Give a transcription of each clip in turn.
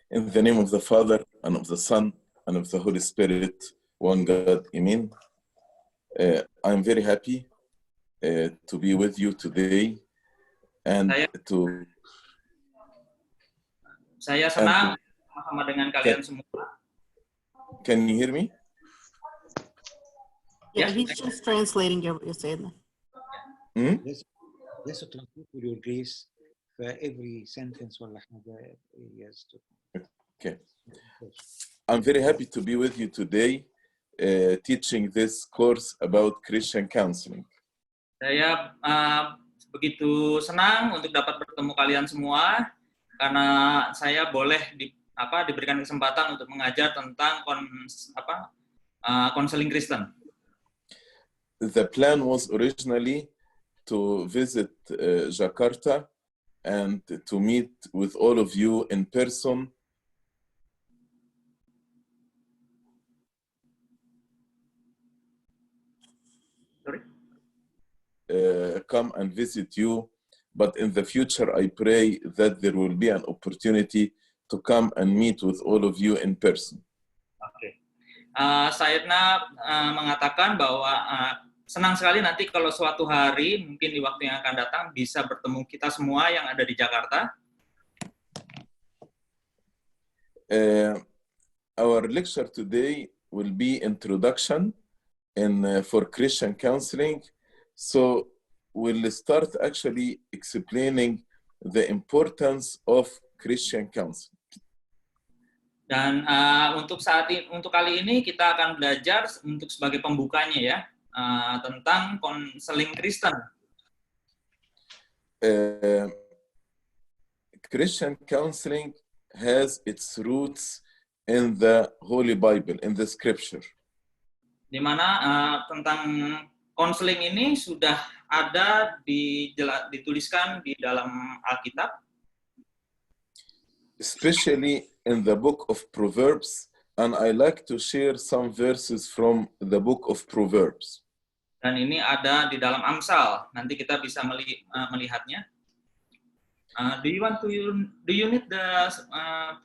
In the name of the Father, and of the Son, and of the Holy Spirit, one God, Amen. I'm very happy to be with you today and Saya senang bersama dengan kalian semua. Can you hear me? Yeah, he's just translating your statement. Let's translate with your grace for every sentence ولا حاجة. Yes. Okay. I'm very happy to be with you today, teaching this course about Christian counseling. Saya begitu senang untuk dapat bertemu kalian semua karena saya boleh diberikan kesempatan untuk mengajar tentang konseling Kristen. The plan was originally to visit Jakarta and to meet with all of you in person. Come and visit you, but in the future I pray that there will be an opportunity to come and meet with all of you in person. Okay. Saidna mengatakan bahwa senang sekali nanti kalau suatu hari mungkin di waktu yang akan datang bisa bertemu kita semua yang ada di Jakarta. Our lecture today will be introduction for Christian counseling. So we'll start actually explaining the importance of Christian counseling. Dan untuk kali ini kita akan belajar untuk sebagai pembukanya ya tentang konseling Kristen. Christian counseling has its roots in the Holy Bible, in the Scripture. Di mana tentang konseling ini sudah ada dituliskan di dalam Alkitab. Especially in the book of Proverbs, and I like to share some verses from the book of Proverbs. Dan ini ada di dalam Amsal. Nanti kita bisa melihatnya. Do you need the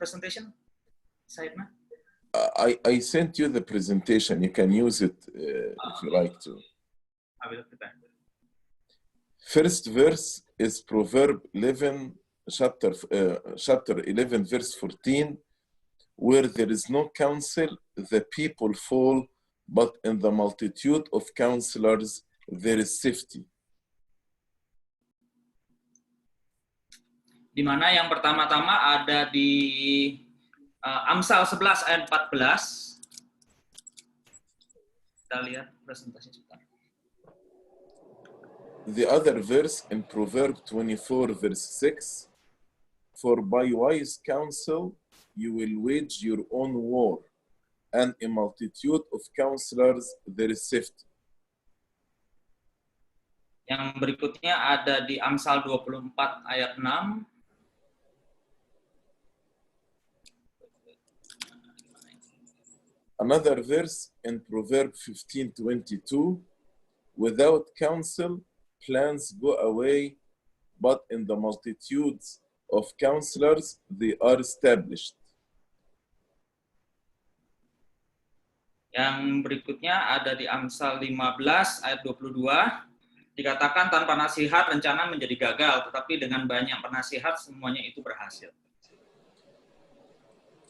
presentation, Saidna? I sent you the presentation. You can use it if you like to. I will prepare. First verse is Proverb 11, chapter 11, verse 14, where there is no counsel, the people fall, but in the multitude of counselors there is safety. Di mana yang pertama-tama ada di Amsal 11 ayat 14. Kita lihat presentasi sebentar. The other verse in Proverb 24, verse 6, for by wise counsel you will wage your own war, and a multitude of counselors there is safety. Yang berikutnya ada di Amsal 24 ayat 6. Another verse in Proverb 15:22, without counsel plans go away, but in the multitudes of counselors they are established. Yang berikutnya ada di Amsal 15 ayat 22, dikatakan tanpa nasihat rencana menjadi gagal, tetapi dengan banyak penasihat semuanya itu berhasil.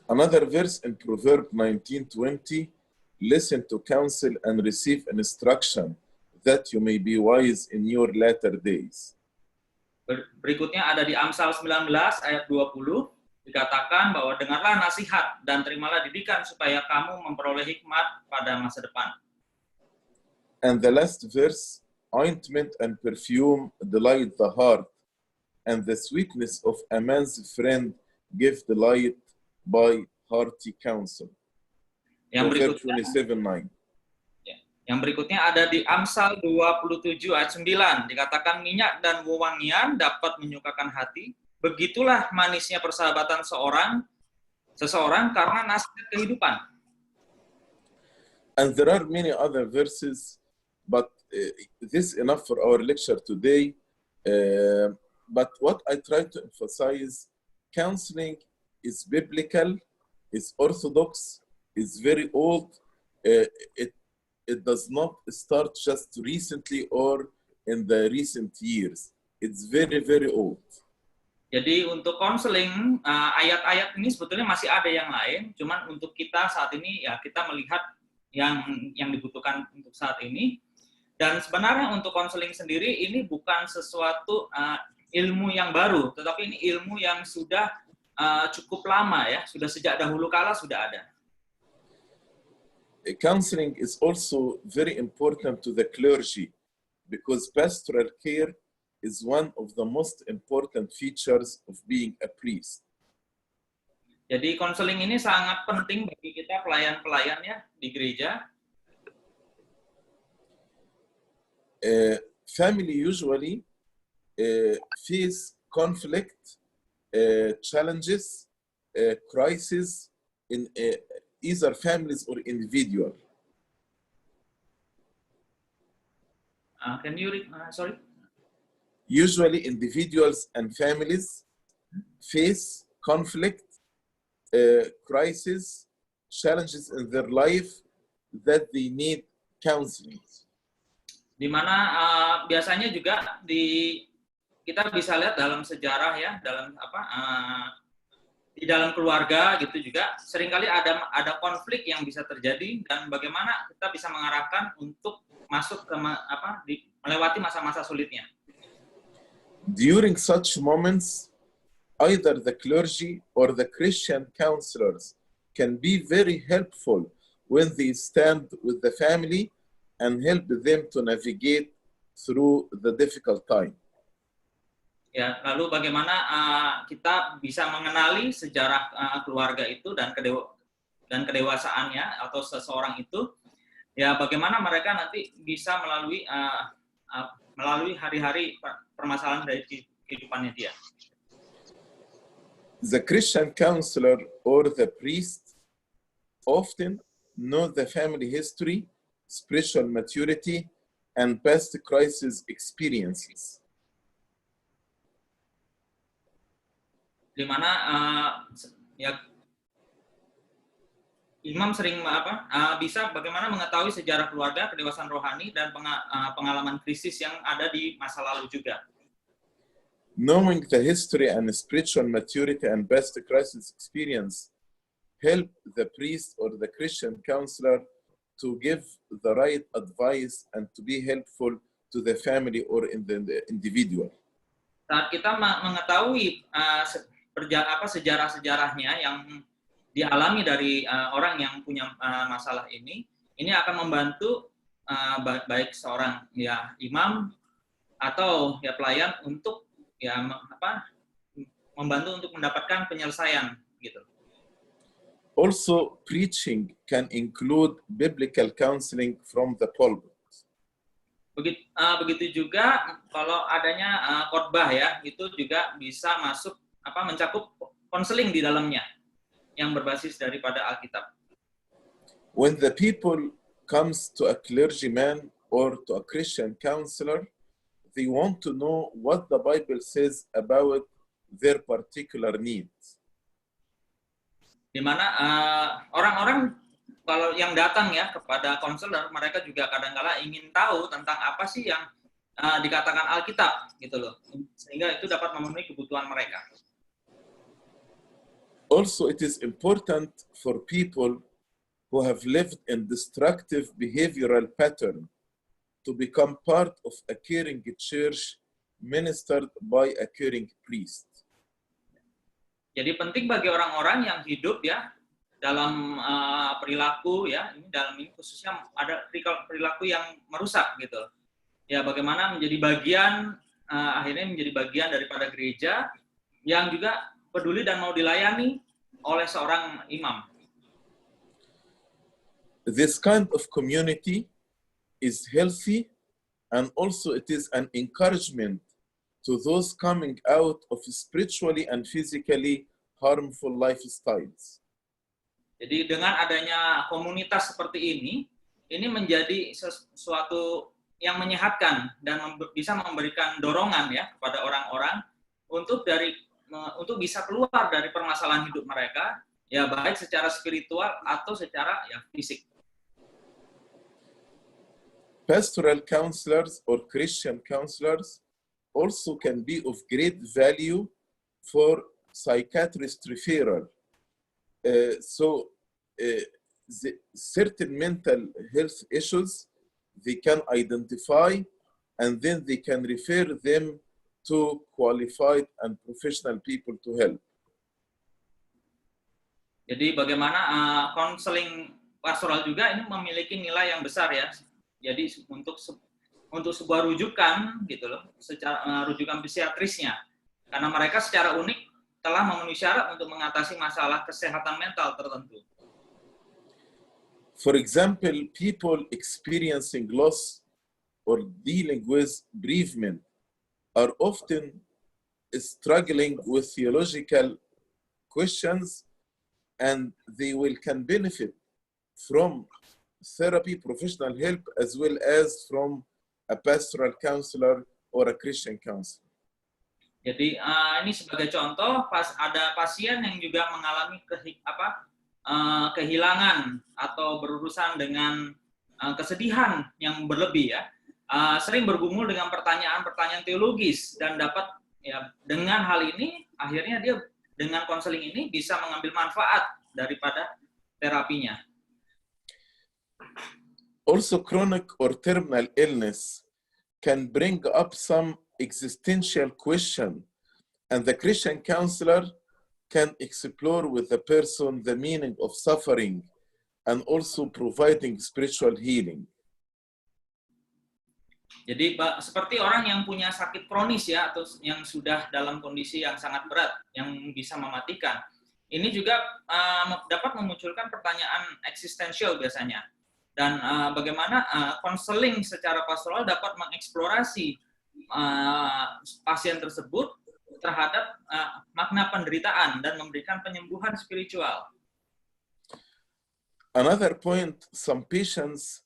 Another verse in Proverb 19:20, listen to counsel and receive instruction, that you may be wise in your latter days. Berikutnya ada di Amsal 19 ayat 20, dikatakan bahwa dengarlah nasihat dan terimalah didikan supaya kamu memperoleh hikmat pada masa depan. And the last verse, ointment and perfume delight the heart, and the sweetness of a man's friend give delight by hearty counsel. Yang Proverb 27:9. Yang berikutnya ada di Amsal 27 ayat 9, dikatakan minyak dan wewangian dapat menyukakan hati, begitulah manisnya persahabatan seseorang karena nasihat kehidupan. And there are many other verses, but this is enough for our lecture today. But what I try to emphasize, counseling is biblical, is orthodox, is very old. It does not start just recently or in the recent years. It's very, very old. Jadi untuk konseling, ayat-ayat ini sebetulnya masih ada yang lain, cuman untuk kita saat ini ya kita melihat yang dibutuhkan untuk saat ini. Dan sebenarnya untuk konseling sendiri ini bukan sesuatu ilmu yang baru, tetapi ini ilmu yang sudah cukup lama ya, sudah sejak dahulu kala sudah ada. Counseling is also very important to the clergy because pastoral care is one of the most important features of being a priest. Jadi konseling ini sangat penting bagi kita pelayan-pelayan ya di gereja. Family usually face conflict, challenges, crises in either families or individual. Can you read? Sorry. Usually individuals and families face conflict, crisis, challenges in their life that they need counseling. Di mana biasanya juga kita bisa lihat dalam sejarah ya, dalam di dalam keluarga gitu juga seringkali ada konflik yang bisa terjadi dan bagaimana kita bisa mengarahkan untuk masuk ke melewati masa-masa sulitnya. During such moments, either the clergy or the Christian counselors can be very helpful when they stand with the family and help them to navigate through the difficult time. Ya, lalu bagaimana kita bisa mengenali sejarah keluarga itu dan kedewasaannya atau seseorang itu, ya bagaimana mereka nanti bisa melalui hari-hari permasalahan dari kehidupannya dia. The Christian counselor or the priest often know the family history, spiritual maturity, and past crisis experiences. Di mana ya imam sering bisa bagaimana mengetahui sejarah keluarga, kedewasaan rohani, dan pengalaman krisis yang ada di masa lalu juga. Knowing the history and spiritual maturity and past crisis experience help the priest or the Christian counselor to give the right advice and to be helpful to the family or in the individual. Saat kita mengetahui sejarah-sejarahnya yang dialami dari orang yang punya masalah ini akan membantu baik seorang ya imam atau ya pelayan untuk ya membantu untuk mendapatkan penyelesaian gitu. Also, preaching can include biblical counseling from the pulpit. Begitu juga kalau adanya khotbah ya, itu juga bisa masuk mencakup konseling di dalamnya yang berbasis daripada Alkitab. When the people comes to a clergyman or to a Christian counselor, they want to know what the Bible says about their particular needs. Di mana orang-orang kalau yang datang ya kepada konselor, mereka juga kadang-kala ingin tahu tentang apa sih yang dikatakan Alkitab gitu loh, sehingga itu dapat memenuhi kebutuhan mereka. Also, it is important for people who have lived in destructive behavioral pattern to become part of a caring church ministered by a caring priest. Jadi penting bagi orang-orang yang hidup ya dalam perilaku ya, dalam ini khususnya ada perilaku yang merusak gitu. Ya bagaimana menjadi bagian akhirnya menjadi bagian daripada gereja yang juga peduli dan mau dilayani oleh seorang imam. This kind of community is healthy and also it is an encouragement to those coming out of spiritually and physically harmful lifestyles. Jadi dengan adanya komunitas seperti ini menjadi sesuatu yang menyehatkan dan bisa memberikan dorongan ya kepada orang-orang untuk untuk bisa keluar dari permasalahan hidup mereka, ya baik secara spiritual atau secara ya fisik. Pastoral counselors or Christian counselors also can be of great value for psychiatrist referral. Certain mental health issues they can identify, and then they can refer them to qualified and professional people to help. Jadi bagaimana konseling pastoral juga ini memiliki nilai yang besar ya. Jadi untuk sebuah rujukan gitu loh, secara rujukan psikiatrisnya, karena mereka secara unik telah memenuhi syarat untuk mengatasi masalah kesehatan mental tertentu. For example, people experiencing loss or dealing with bereavement are often struggling with theological questions, and they can benefit from therapy, professional help, as well as from a pastoral counselor or a Christian counselor. Jadi ini sebagai contoh, ada pasien yang juga mengalami kehilangan atau berurusan dengan kesedihan yang berlebih ya, sering bergumul dengan pertanyaan-pertanyaan teologis, dan dapat ya dengan hal ini akhirnya dia dengan konseling ini bisa mengambil manfaat daripada terapinya. Also, chronic or terminal illness can bring up some existential question, and the Christian counselor can explore with the person the meaning of suffering and also providing spiritual healing. Jadi seperti orang yang punya sakit kronis ya, atau yang sudah dalam kondisi yang sangat berat, yang bisa mematikan. Ini juga dapat memunculkan pertanyaan eksistensial biasanya. Dan bagaimana konseling secara pastoral dapat mengeksplorasi pasien tersebut terhadap makna penderitaan dan memberikan penyembuhan spiritual. Another point, some patients,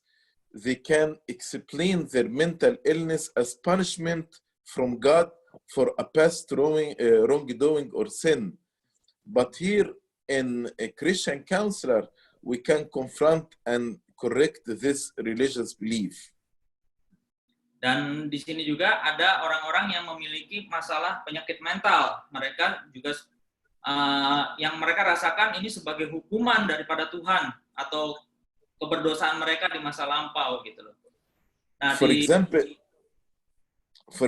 they can explain their mental illness as punishment from God for a past wrongdoing or sin. But here in a Christian counselor, we can confront and correct this religious belief. Dan di sini juga ada orang-orang yang memiliki masalah penyakit mental. Mereka juga yang mereka rasakan ini sebagai hukuman daripada Tuhan atau keberdosaan mereka di masa lampau gitu loh. Nah, for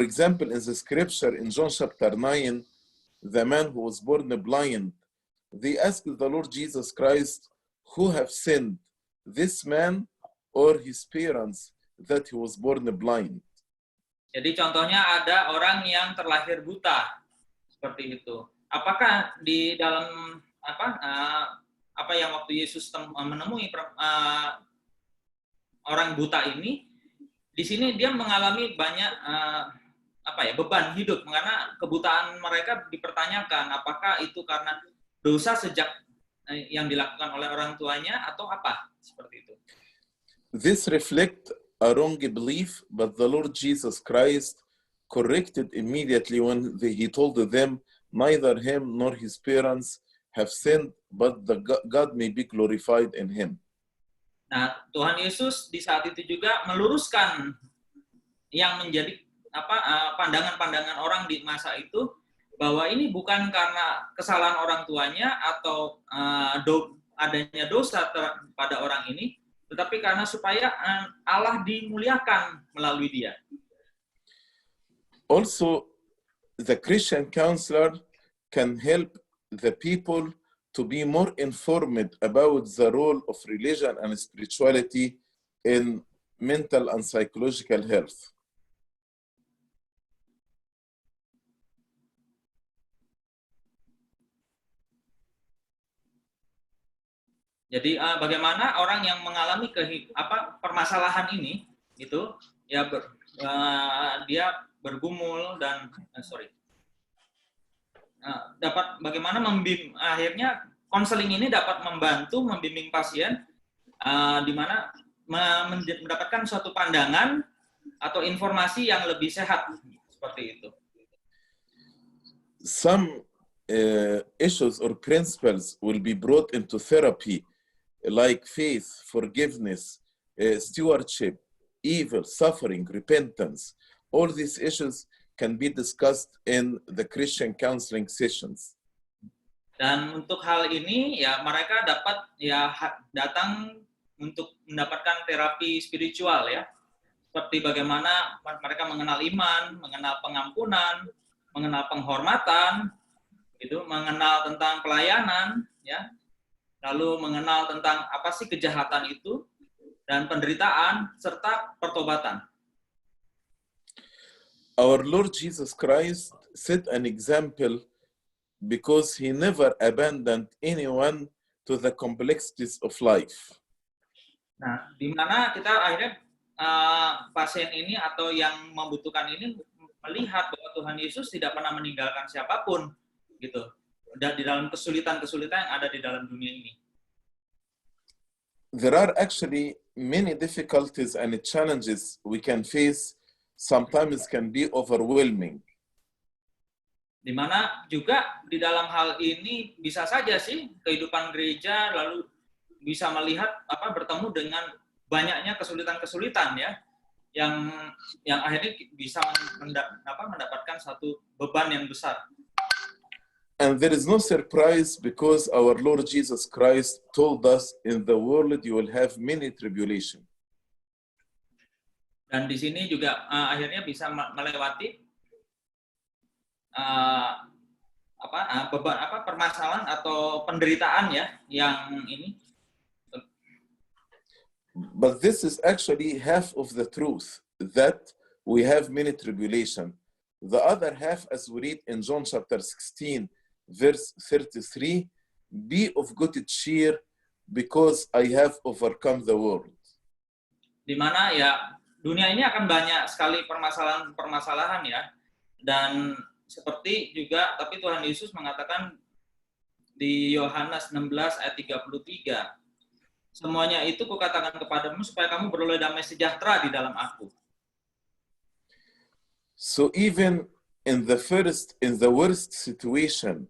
example, in the scripture in John chapter 9, the man who was born blind, they asked the Lord Jesus Christ, who have sinned, this man or his parents, that he was born blind? Jadi contohnya ada orang yang terlahir buta seperti itu. Apakah di dalam apa yang waktu Yesus menemui orang buta ini, di sini dia mengalami banyak beban hidup, karena kebutaan mereka dipertanyakan apakah itu karena dosa sejak yang dilakukan oleh orang tuanya atau apa seperti itu. This reflect a wrong belief, but the Lord Jesus Christ corrected immediately when he told them, neither him nor his parents have sinned, but God may be glorified in him. Nah, Tuhan Yesus di saat itu juga meluruskan yang menjadi pandangan-pandangan orang di masa itu, bahwa ini bukan karena kesalahan orang tuanya atau adanya dosa pada orang ini, tetapi karena supaya Allah dimuliakan melalui dia. Also, the Christian counselor can help the people to be more informed about the role of religion and spirituality in mental and psychological health. Jadi bagaimana orang yang mengalami permasalahan ini itu ya dia bergumul dan dapat bagaimana akhirnya konseling ini dapat membantu membimbing pasien di mana mendapatkan suatu pandangan atau informasi yang lebih sehat seperti itu. Some issues or principles will be brought into therapy, like faith, forgiveness, stewardship, evil, suffering, repentance. All these issues can be discussed in the Christian counseling sessions. Dan untuk hal ini ya mereka dapat ya datang untuk mendapatkan terapi spiritual ya. Seperti bagaimana mereka mengenal iman, mengenal pengampunan, mengenal penghormatan, itu mengenal tentang pelayanan ya. Lalu mengenal tentang apa sih kejahatan itu dan penderitaan serta pertobatan. Our Lord Jesus Christ set an example because he never abandoned anyone to the complexities of life. Nah, di mana kita akhirnya pasien ini atau yang membutuhkan ini melihat bahwa Tuhan Yesus tidak pernah meninggalkan siapapun gitu. Dan di dalam kesulitan-kesulitan yang ada di dalam dunia ini. There are actually many difficulties and challenges we can face. Sometimes can be overwhelming. Di mana juga di dalam hal ini bisa saja sih kehidupan gereja lalu bisa melihat bertemu dengan banyaknya kesulitan-kesulitan ya yang akhirnya bisa mendapatkan satu beban yang besar. And there is no surprise because our Lord Jesus Christ told us in the world you will have many tribulation. Dan di sini juga akhirnya bisa melewati permasalahan atau penderitaan ya yang ini. But this is actually half of the truth, that we have many tribulation. The other half, as we read in John chapter 16, verse 33, be of good cheer because I have overcome the world. Di mana ya dunia ini akan banyak sekali permasalahan ya. Dan seperti juga, tapi Tuhan Yesus mengatakan di Yohanes 16 ayat 33, semuanya itu kukatakan kepadamu supaya kamu beroleh damai sejahtera di dalam aku. So even in the worst situation,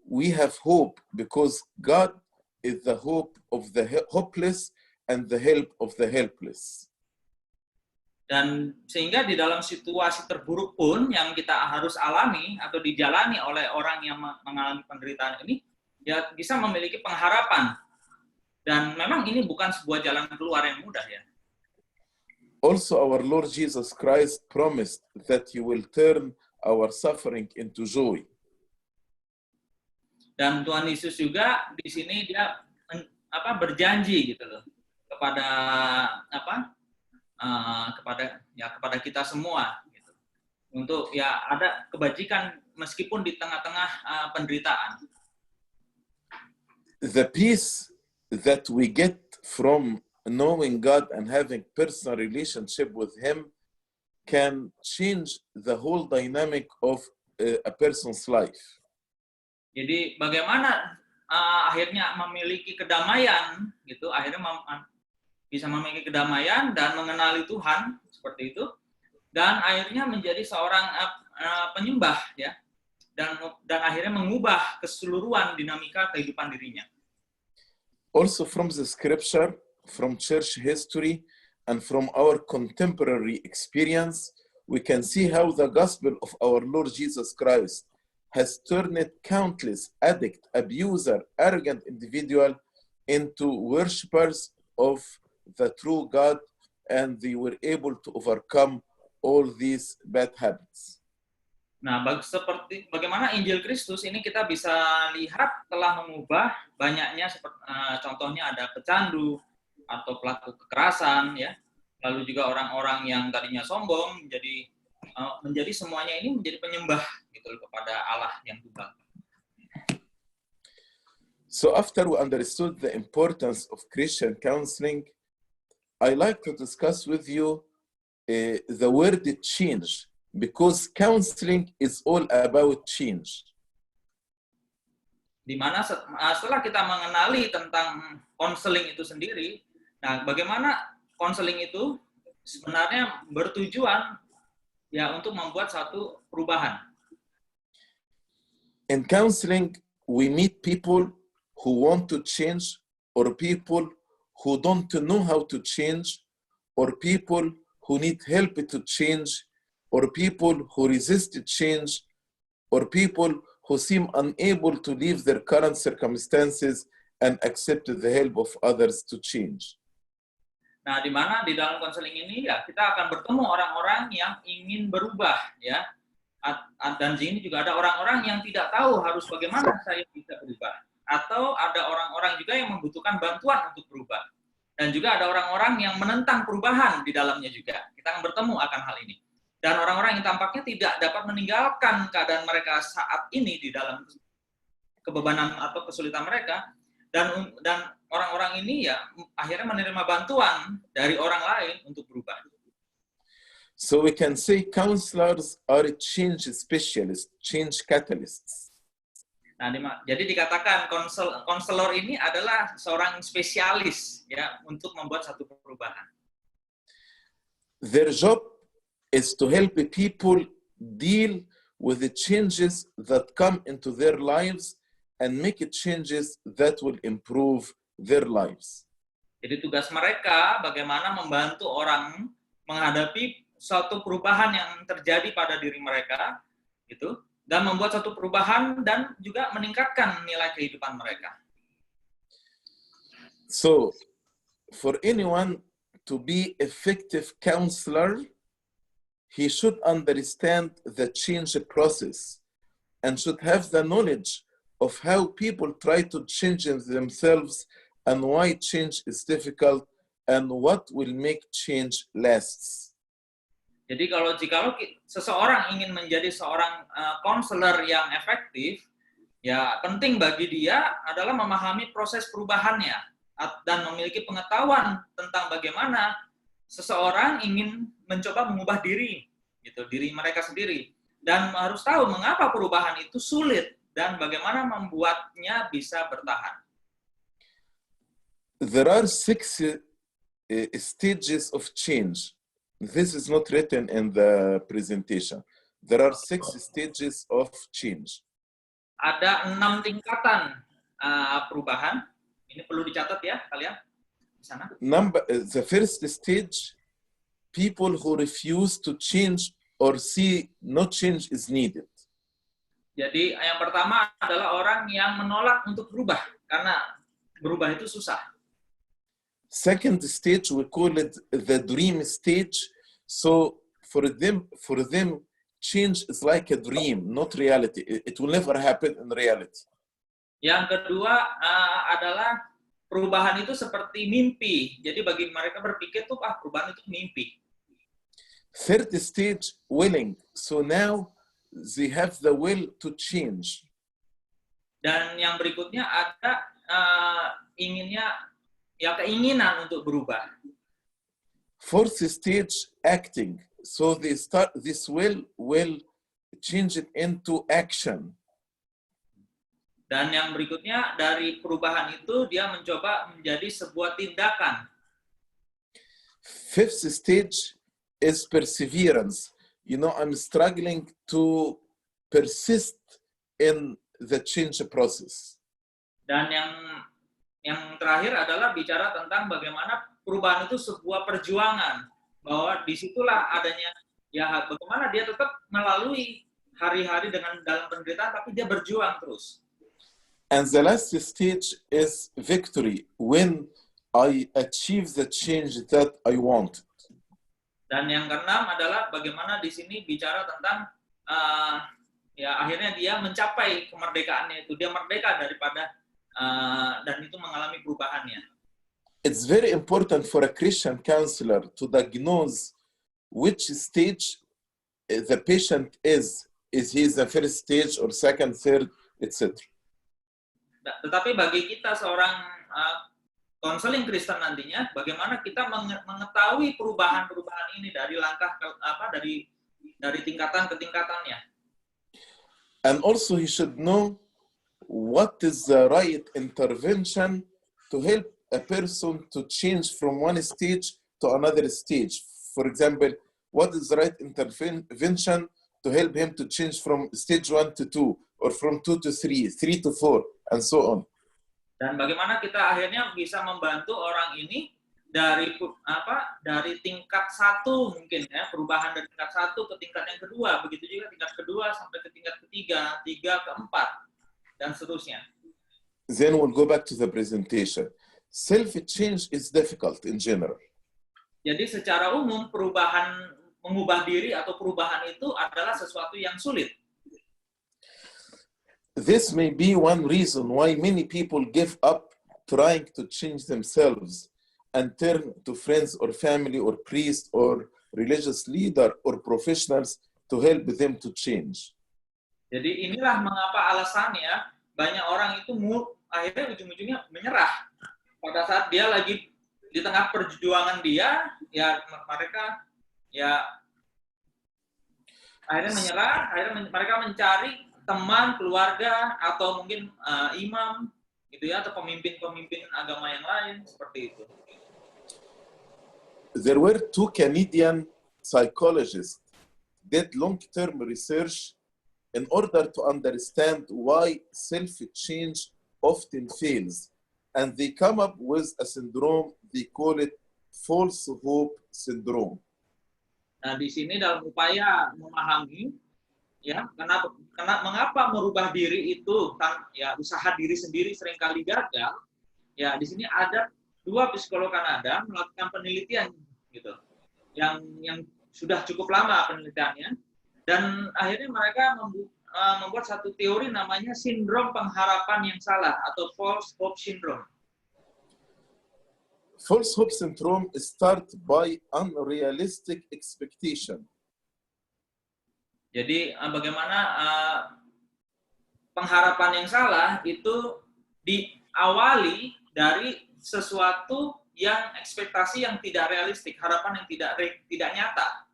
we have hope because God is the hope of the hopeless and the help of the helpless. Dan sehingga di dalam situasi terburuk pun yang kita harus alami atau dijalani oleh orang yang mengalami penderitaan ini, ya bisa memiliki pengharapan. Dan memang ini bukan sebuah jalan keluar yang mudah ya. Also, our Lord Jesus Christ promised that He will turn our suffering into joy. Dan Tuhan Yesus juga di sini dia berjanji gitu loh kepada kepada kita semua gitu. Untuk ya ada kebajikan meskipun di tengah-tengah penderitaan. The peace that we get from knowing God and having personal relationship with Him can change the whole dynamic of a person's life. Jadi bagaimana akhirnya memiliki kedamaian gitu, akhirnya bisa memiliki kedamaian dan mengenali Tuhan seperti itu, dan akhirnya menjadi seorang penyembah ya, dan akhirnya mengubah keseluruhan dinamika kehidupan dirinya. Also from the scripture, from church history, and from our contemporary experience, we can see how the gospel of our Lord Jesus Christ has turned countless addict, abuser, arrogant individual into worshippers of the true God, and they were able to overcome all these bad habits. Nah, seperti bagaimana Injil Kristus ini kita bisa lihat telah mengubah banyaknya, contohnya ada pecandu atau pelaku kekerasan, ya. Lalu juga orang-orang yang tadinya sombong menjadi semuanya ini menjadi penyembah gitu kepada Allah yang tunggal. So after we understood the importance of Christian counseling, I like to discuss with you the word change. Because counseling is all about change. Di mana setelah kita mengenali tentang konseling itu sendiri, nah bagaimana konseling itu sebenarnya bertujuan ya untuk membuat satu perubahan. In counseling, we meet people who want to change, or people who don't know how to change, or people who need help to change, or people who resist change, or people who seem unable to leave their current circumstances and accept the help of others to change. Nah, di mana di dalam konseling ini ya kita akan bertemu orang-orang yang ingin berubah ya. Dan di sini juga ada orang-orang yang tidak tahu harus bagaimana saya bisa berubah. Atau ada orang-orang juga yang membutuhkan bantuan untuk berubah. Dan juga ada orang-orang yang menentang perubahan di dalamnya juga. Kita akan bertemu akan hal ini. Dan orang-orang yang tampaknya tidak dapat meninggalkan keadaan mereka saat ini di dalam kebebanan atau kesulitan mereka. Dan orang-orang ini ya akhirnya menerima bantuan dari orang lain untuk berubah. So we can say counselors are change specialists, change catalysts. Nah, jadi dikatakan konselor ini adalah seorang spesialis ya untuk membuat satu perubahan. Their job is to help people deal with the changes that come into their lives and make it changes that will improve their lives. Jadi tugas mereka bagaimana membantu orang menghadapi suatu perubahan yang terjadi pada diri mereka, gitu, dan membuat suatu perubahan dan juga meningkatkan nilai kehidupan mereka. So, for anyone to be effective counselor, he should understand the change process and should have the knowledge of how people try to change themselves and why change is difficult and what will make change lasts. Jadi kalau seseorang ingin menjadi seorang konselor yang efektif, ya penting bagi dia adalah memahami proses perubahannya dan memiliki pengetahuan tentang bagaimana seseorang ingin mencoba mengubah diri, gitu, diri mereka sendiri, dan harus tahu mengapa perubahan itu sulit dan bagaimana membuatnya bisa bertahan. There are 6 stages of change. This is not written in the presentation. There are 6 stages of change. Ada 6 tingkatan perubahan. Ini perlu dicatat ya kalian di sana. The first stage, people who refuse to change or see no change is needed. Jadi yang pertama adalah orang yang menolak untuk berubah karena berubah itu susah. Second stage, we call it the dream stage. So for them, change is like a dream, not reality. It will never happen in reality. Yang kedua adalah perubahan itu seperti mimpi. Jadi bagi mereka berpikir tuh perubahan itu mimpi. Third stage, willing. So now they have the will to change. Dan yang berikutnya ada keinginan untuk berubah. Fourth stage, acting. So they start, this will change it into action. Dan yang berikutnya dari perubahan itu dia mencoba menjadi sebuah tindakan. Fifth stage is perseverance. You know, I'm struggling to persist in the change process. Dan yang terakhir adalah bicara tentang bagaimana perubahan itu sebuah perjuangan, bahwa disitulah adanya ya bagaimana dia tetap melalui hari-hari dalam penderitaan tapi dia berjuang terus. And the last stage is victory, when I achieve the change that I want. Dan yang keenam adalah bagaimana di sini bicara tentang akhirnya dia mencapai kemerdekaannya itu, dia merdeka daripada dan itu mengalami perubahannya. It's very important for a Christian counselor to diagnose which stage the patient is. Is he the first stage or second, third, etc. Tetapi bagi kita seorang konseling Kristen nantinya, bagaimana kita mengetahui perubahan-perubahan ini dari langkah dari tingkatan ke tingkatannya. And also he should know what is the right intervention to help a person to change from one stage to another stage. For example, what is the right intervention to help him to change from stage 1 to 2, or from 2 to 3, 3 to 4, and so on. Dan bagaimana kita akhirnya bisa membantu orang ini dari tingkat 1 mungkin ya, perubahan dari tingkat 1 ke tingkat yang kedua, begitu juga tingkat kedua sampai ke tingkat ketiga, 3 ke 4 dan seterusnya. Then we'll go back to the presentation. Self-change is difficult in general. Jadi secara umum mengubah diri atau perubahan itu adalah sesuatu yang sulit. This may be one reason why many people give up trying to change themselves and turn to friends or family or priest or religious leader or professionals to help them to change. Jadi inilah mengapa alasannya banyak orang itu akhirnya ujung-ujungnya menyerah. Pada saat dia lagi di tengah perjuangan dia, ya mereka ya akhirnya menyerah, akhirnya mereka mencari teman, keluarga, atau mungkin imam, gitu ya, atau pemimpin-pemimpin agama yang lain, seperti itu. There were 2 Canadian psychologists did long-term research in order to understand why self-change often fails, and they come up with a syndrome, they call it false hope syndrome. Nah, di sini dalam upaya memahami ya, mengapa merubah diri itu ya usaha diri sendiri seringkali gagal. Ya, di sini ada 2 psikolog Kanada melakukan penelitian gitu. Yang sudah cukup lama penelitiannya, dan akhirnya mereka membuat satu teori namanya sindrom pengharapan yang salah atau false hope syndrome. False hope syndrome is started by unrealistic expectation. Jadi bagaimana pengharapan yang salah itu diawali dari sesuatu yang ekspektasi yang tidak realistik, harapan yang tidak nyata.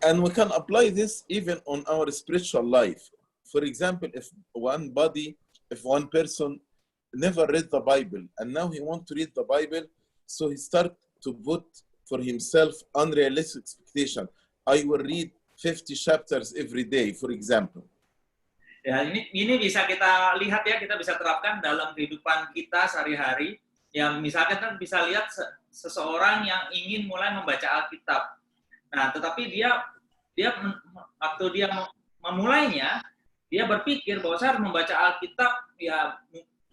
And we can apply this even on our spiritual life. For example, if one person never read the Bible and now he wants to read the Bible, so he start to put for himself unrealistic expectation. I will read 50 chapters every day, for example. Ya, ini bisa kita lihat ya, kita bisa terapkan dalam kehidupan kita sehari-hari. Ya, misalkan kan bisa lihat seseorang yang ingin mulai membaca Alkitab. Nah, tetapi dia waktu dia memulainya, dia berpikir bahwa saya harus membaca Alkitab ya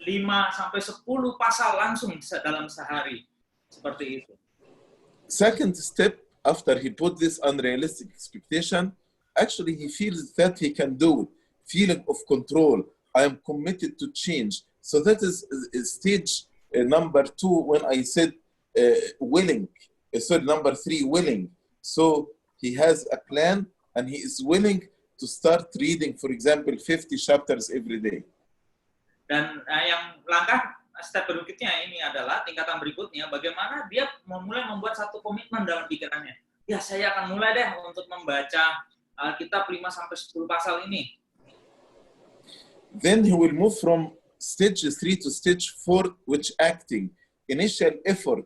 5 sampai 10 pasal langsung dalam sehari. Seperti itu. Second step, after he put this unrealistic expectation, actually he feels that he can do it. Feeling of control. I am committed to change. So that is stage number 2 when I said willing. Number 3, willing. So he has a plan and he is willing to start reading, for example, 50 chapters every day. Dan yang step berikutnya ini adalah tingkatan berikutnya, bagaimana dia mulai membuat satu komitmen dalam pikirannya. Ya, saya akan mulai deh untuk membaca Alkitab 5 sampai 10 pasal ini. Then he will move from stage 3 to stage 4, which acting, initial effort,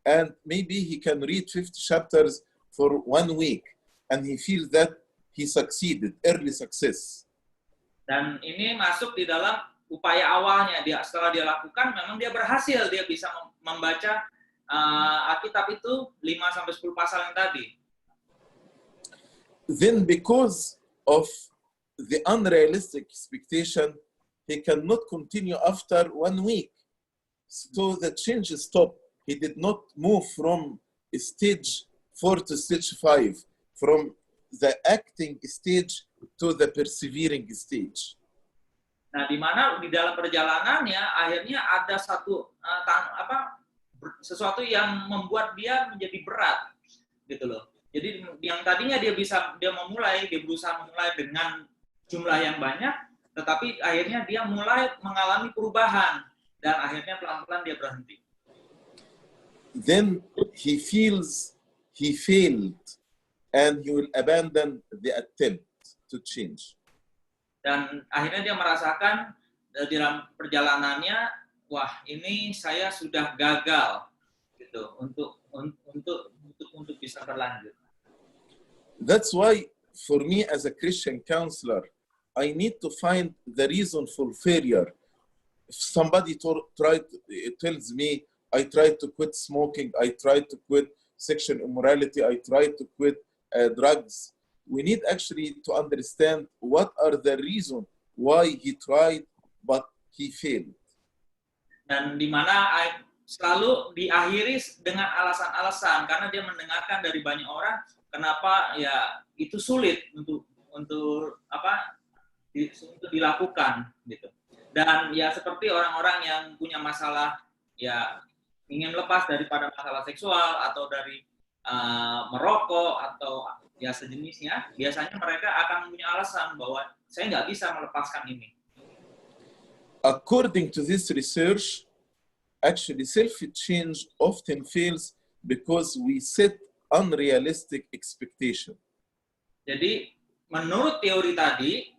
and maybe he can read 50 chapters for 1 week, and he feels that he succeeded, early success. Dan ini masuk di dalam upaya awalnya, setelah dia lakukan, memang dia berhasil, dia bisa membaca Alkitab itu 5 sampai 10 pasal yang tadi. Then because of the unrealistic expectation, he cannot continue after 1 week. So the change stopped. He did not move from stage 4 to stage 5, from the acting stage to the persevering stage. Nah, di mana di dalam perjalanannya akhirnya ada sesuatu yang membuat dia menjadi berat, gitu loh. Jadi yang tadinya dia berusaha memulai dengan jumlah yang banyak, tetapi akhirnya dia mulai mengalami perubahan dan akhirnya pelan-pelan dia berhenti. Then he feels he failed and he will abandon the attempt to change. Dan akhirnya dia merasakan dalam perjalanannya, wah, ini saya sudah gagal gitu untuk bisa berlanjut. That's why for me as a Christian counselor, I need to find the reason for failure. If somebody tells me, I tried to quit smoking, I tried to quit sexual immorality, I tried to quit drugs, we need actually to understand what are the reasons why he tried but he failed. Dan di mana selalu diakhiri dengan alasan-alasan karena dia mendengarkan dari banyak orang kenapa ya itu sulit untuk dilakukan gitu. Dan ya seperti orang-orang yang punya masalah ya ingin lepas daripada masalah seksual atau dari merokok atau ya sejenisnya, biasanya mereka akan punya alasan bahwa saya nggak bisa melepaskan ini. According to this research, actually self-change often fails because we set unrealistic expectation. Jadi menurut teori tadi,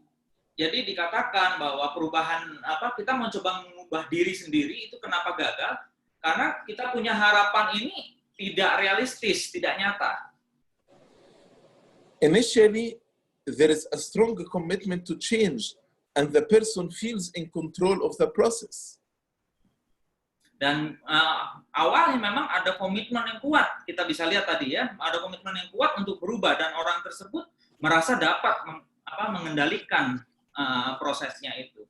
jadi dikatakan bahwa perubahan kita mencoba mengubah diri sendiri itu kenapa gagal? Karena kita punya harapan ini tidak realistis, tidak nyata. Initially, there is a strong commitment to change, and the person feels in control of the process. Dan awalnya memang ada komitmen yang kuat, kita bisa lihat tadi ya, ada komitmen yang kuat untuk berubah dan orang tersebut merasa dapat mengendalikan prosesnya itu.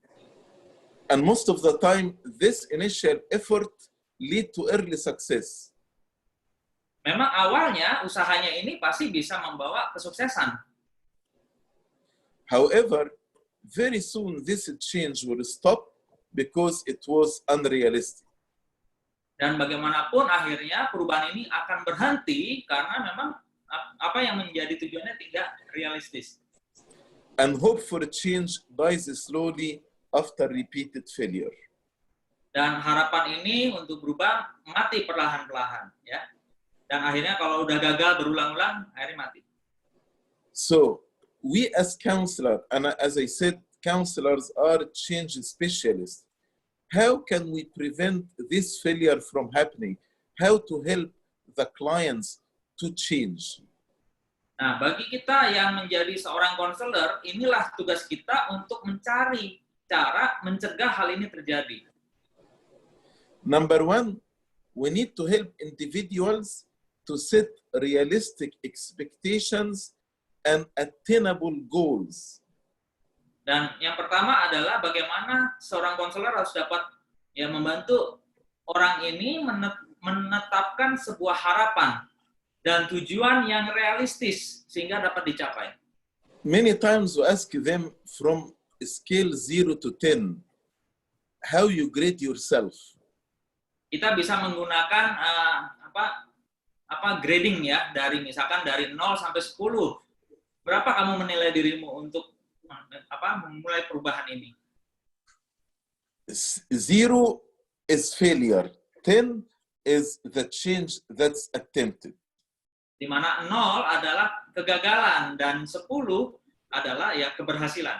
And most of the time, this initial effort lead to early success. Memang awalnya usahanya ini pasti bisa membawa kesuksesan. However, very soon this change will stop because it was unrealistic. Dan bagaimanapun akhirnya perubahan ini akan berhenti karena memang apa yang menjadi tujuannya tidak realistis. And hope for a change dies slowly after repeated failure. Dan harapan ini untuk berubah mati perlahan-lahan, ya. Dan akhirnya kalau udah gagal berulang-ulang, akhirnya mati. So, we as counselor, and as I said, counselors are change specialists. How can we prevent this failure from happening? How to help the clients to change? Nah, bagi kita yang menjadi seorang konselor, inilah tugas kita untuk mencari cara mencegah hal ini terjadi. Number one, we need to help individuals to set realistic expectations and attainable goals. Dan yang pertama adalah bagaimana seorang konselor harus dapat ya membantu orang ini menetapkan sebuah harapan dan tujuan yang realistis sehingga dapat dicapai. Many times we ask them from scale 0 to 10, how you grade yourself? Kita bisa menggunakan grading ya, dari misalkan dari 0 sampai 10. Berapa kamu menilai dirimu untuk memulai perubahan ini? 0 is failure, 10 is the change that's attempted. Di mana 0 adalah kegagalan dan 10 adalah ya keberhasilan.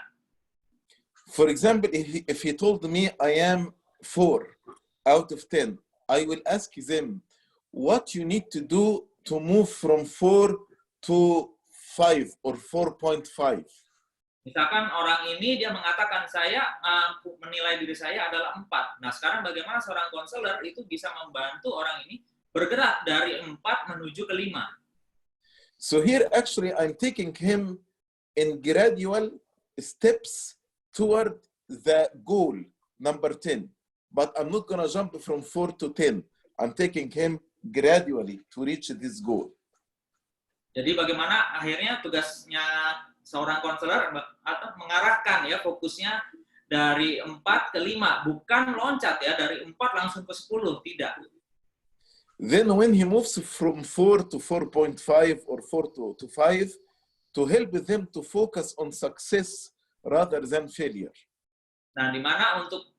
For example, if he told me I am 4 out of 10, I will ask them what you need to do to move from 4 to 5 or 4.5. Misalkan orang ini dia mengatakan saya menilai diri saya adalah 4. Nah, sekarang bagaimana seorang konselor itu bisa membantu orang ini bergerak dari 4 menuju ke 5. So here actually I'm taking him in gradual steps toward the goal, number 10. But I'm not going to jump from 4 to 10. I'm taking him gradually to reach this goal. Jadi bagaimana akhirnya tugasnya seorang konselor atau mengarahkan ya fokusnya dari 4 ke 5, bukan loncat ya dari 4 langsung ke 10, tidak. Then when he moves from 4 to 4.5 or 4 to 5, to help them to focus on success rather than failure. Nah, di mana untuk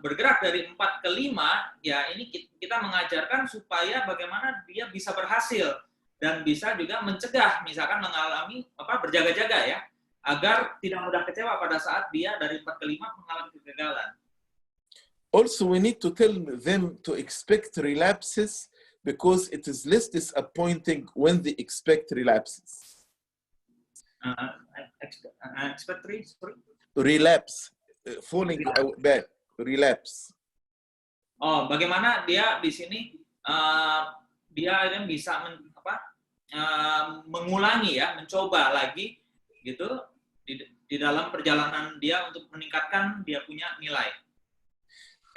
bergerak dari 4 ke 5, ya ini kita mengajarkan supaya bagaimana dia bisa berhasil dan bisa juga mencegah misalkan mengalami berjaga-jaga ya, agar tidak mudah kecewa pada saat dia dari 4 ke 5 mengalami kegagalan. Also, we need to tell them to expect relapses because it is less disappointing when they expect relapses. Expert 3, sorry. Relapse, falling back, relapse. Oh, bagaimana dia di sini dia akhirnya bisa mengulangi ya, mencoba lagi gitu di dalam perjalanan dia untuk meningkatkan dia punya nilai.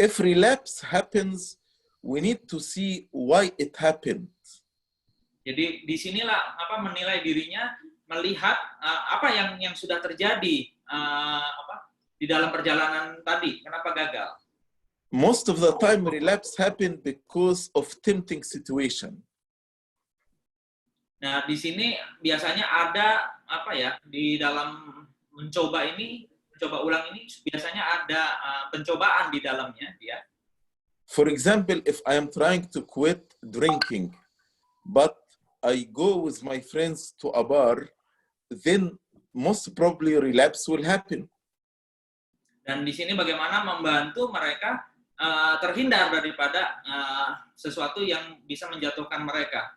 If relapse happens, we need to see why it happened. Jadi disinilah menilai dirinya, melihat apa yang sudah terjadi di dalam perjalanan tadi, kenapa gagal. Most of the time, relapse happen because of tempting situation. Nah, di sini biasanya ada di dalam mencoba ulang ini biasanya ada pencobaan di dalamnya ya. For example, if I am trying to quit drinking, but I go with my friends to a bar, then most probably relapse will happen. Dan di sini bagaimana membantu mereka terhindar daripada sesuatu yang bisa menjatuhkan mereka.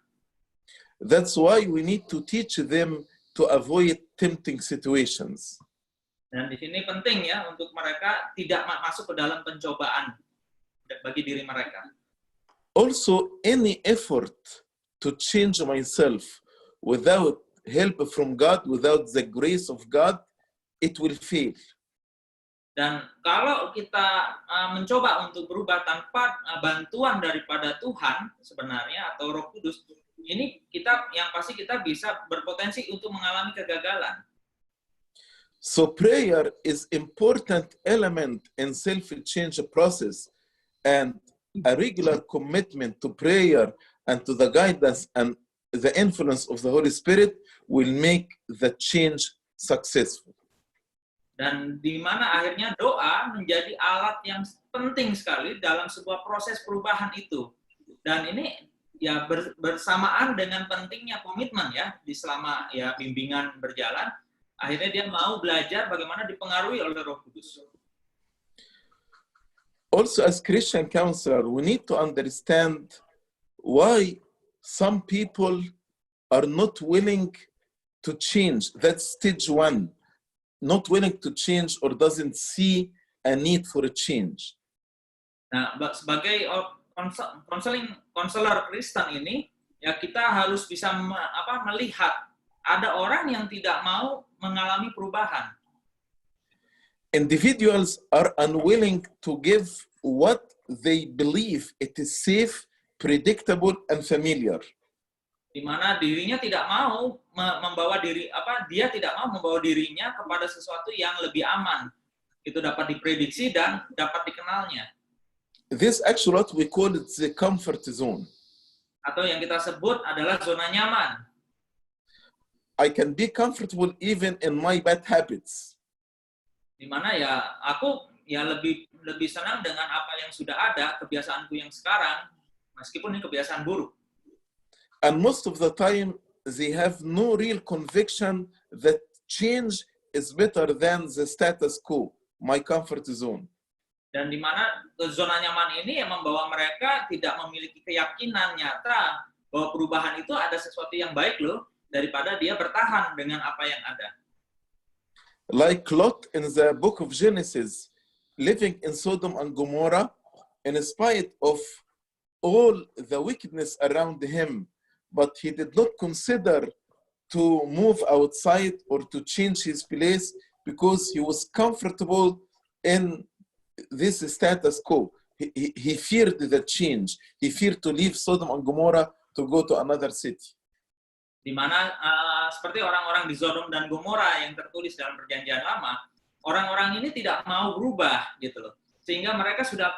That's why we need to teach them to avoid tempting situations. Dan di sini penting ya untuk mereka tidak masuk ke dalam pencobaan bagi diri mereka. Also, any effort to change myself without help from God, without the grace of God, it will fail. Dan kalau kita mencoba untuk berubah tanpa bantuan daripada Tuhan sebenarnya atau Roh Kudus, ini yang pasti kita bisa berpotensi untuk mengalami kegagalan. So prayer is important element in self-change process, and a regular commitment to prayer and to the guidance and the influence of the Holy Spirit will make the change successful. Dan di mana akhirnya doa menjadi alat yang penting sekali dalam sebuah proses perubahan itu. Dan ini ya bersamaan dengan pentingnya komitmen ya di selama ya bimbingan berjalan, akhirnya dia mau belajar bagaimana dipengaruhi oleh Roh Kudus. Also, as Christian counselor, we need to understand why some people are not willing to change. That's stage one. Not willing to change or doesn't see a need for a change. Nah, sebagai konselor Kristen ini, ya kita harus bisa melihat ada orang yang tidak mau mengalami perubahan. Individuals are unwilling to give what they believe it is safe, predictable, and familiar. Di mana dirinya tidak mau dia tidak mau membawa dirinya kepada sesuatu yang lebih aman. Itu dapat diprediksi dan dapat dikenalnya. This actually what we call it the comfort zone. Atau yang kita sebut adalah zona nyaman. I can be comfortable even in my bad habits. Di mana ya aku ya lebih senang dengan apa yang sudah ada, kebiasaanku yang sekarang, meskipun ini kebiasaan buruk. And most of the time, they have no real conviction that change is better than the status quo, my comfort zone. Dan di mana zona nyaman ini yang membawa mereka tidak memiliki keyakinan nyata bahwa perubahan itu ada sesuatu yang baik loh, daripada dia bertahan dengan apa yang ada. Like Lot in the book of Genesis, living in Sodom and Gomorrah, in spite of all the wickedness around him, but he did not consider to move outside or to change his place because he was comfortable in this status quo. He feared the change. He feared to leave Sodom and Gomorrah to go to another city. Di mana seperti orang-orang di Sodom dan Gomora yang tertulis dalam Perjanjian Lama, orang-orang ini tidak mau berubah gitu loh. Sehingga mereka sudah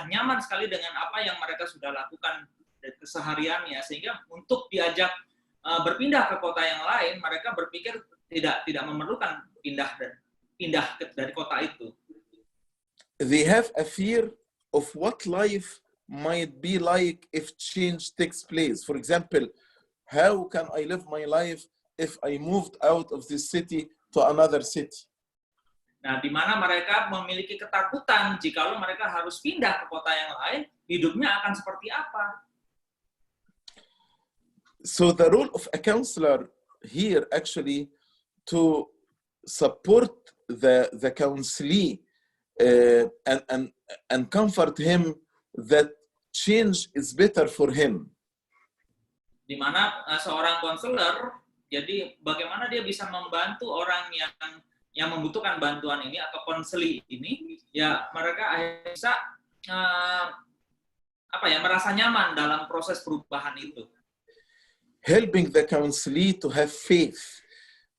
nyaman sekali dengan apa yang mereka sudah lakukan kesehariannya, sehingga untuk diajak berpindah ke kota yang lain, mereka berpikir tidak memerlukan pindah dari kota itu. They have a fear of what life might be like if change takes place. For example, how can I live my life if I moved out of this city to another city? Nah, di mana mereka memiliki ketakutan jikalau mereka harus pindah ke kota yang lain, hidupnya akan seperti apa? So the role of a counselor here actually to support the counselee and comfort him that change is better for him. Di mana seorang konselor, jadi bagaimana dia bisa membantu orang yang membutuhkan bantuan ini atau konseli ini, ya mereka akhirnya bisa merasa nyaman dalam proses perubahan itu. Helping the counselee to have faith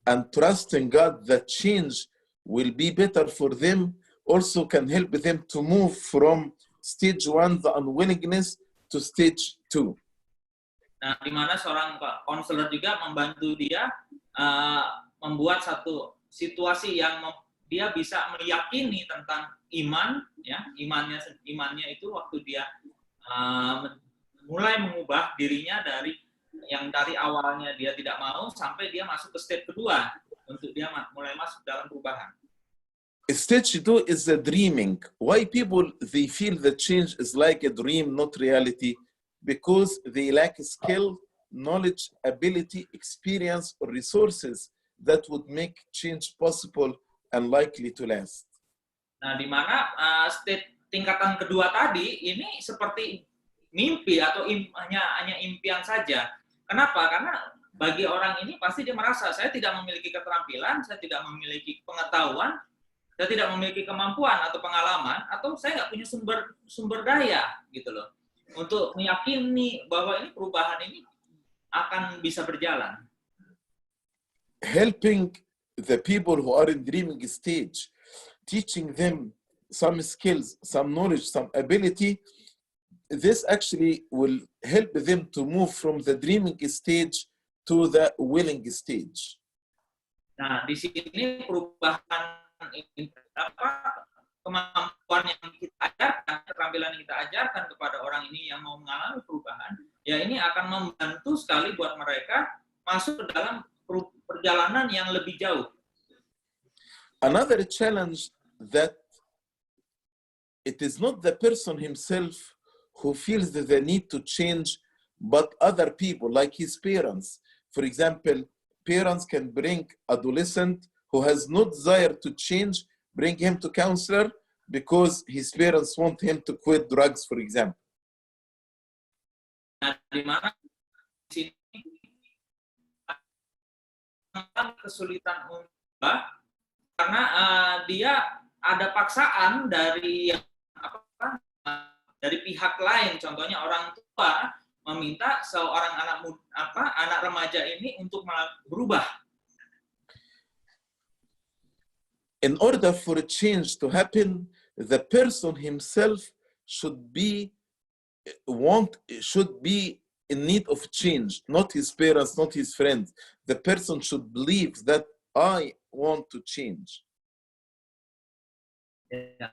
and trust in God that change will be better for them also can help them to move from stage 1, the unwillingness, to stage 2. Nah, di mana seorang konselor juga membantu dia membuat satu situasi yang dia bisa meyakini tentang iman, ya, imannya itu waktu dia mulai mengubah dirinya dari awalnya dia tidak mau sampai dia masuk ke stage kedua untuk dia mulai masuk dalam perubahan. Stage 2 is the dreaming. Why people they feel the change is like a dream, not reality? Because they lack skill, knowledge, ability, experience, or resources that would make change possible and likely to last. Nah, di mana tingkatan kedua tadi ini seperti mimpi atau hanya impian saja. Kenapa? Karena bagi orang ini pasti dia merasa saya tidak memiliki keterampilan, saya tidak memiliki pengetahuan, saya tidak memiliki kemampuan atau pengalaman, atau saya nggak punya sumber daya gitu loh untuk meyakini bahwa ini perubahan ini akan bisa berjalan. Helping the people who are in dreaming stage, teaching them some skills, some knowledge, some ability, this actually will help them to move from the dreaming stage to the willing stage. Nah, di sini perubahan kemampuan yang kita ajarkan, keterampilan yang kita ajarkan kepada orang ini yang mau mengalami perubahan, ya ini akan membantu sekali buat mereka masuk ke dalam perjalanan yang lebih jauh. Another challenge that it is not the person himself who feels the need to change, but other people like his parents. For example, parents can bring adolescent who has no desire to change, bring him to counselor because his parents want him to quit drugs, for example. Nah, di mana di sini kesulitan untuk karena dia ada paksaan dari dari pihak lain, contohnya orang tua meminta seorang anak remaja ini untuk berubah. In order for a change to happen, the person himself should be in need of change, not his parents, not his friends. The person should believe that I want to change. Ya.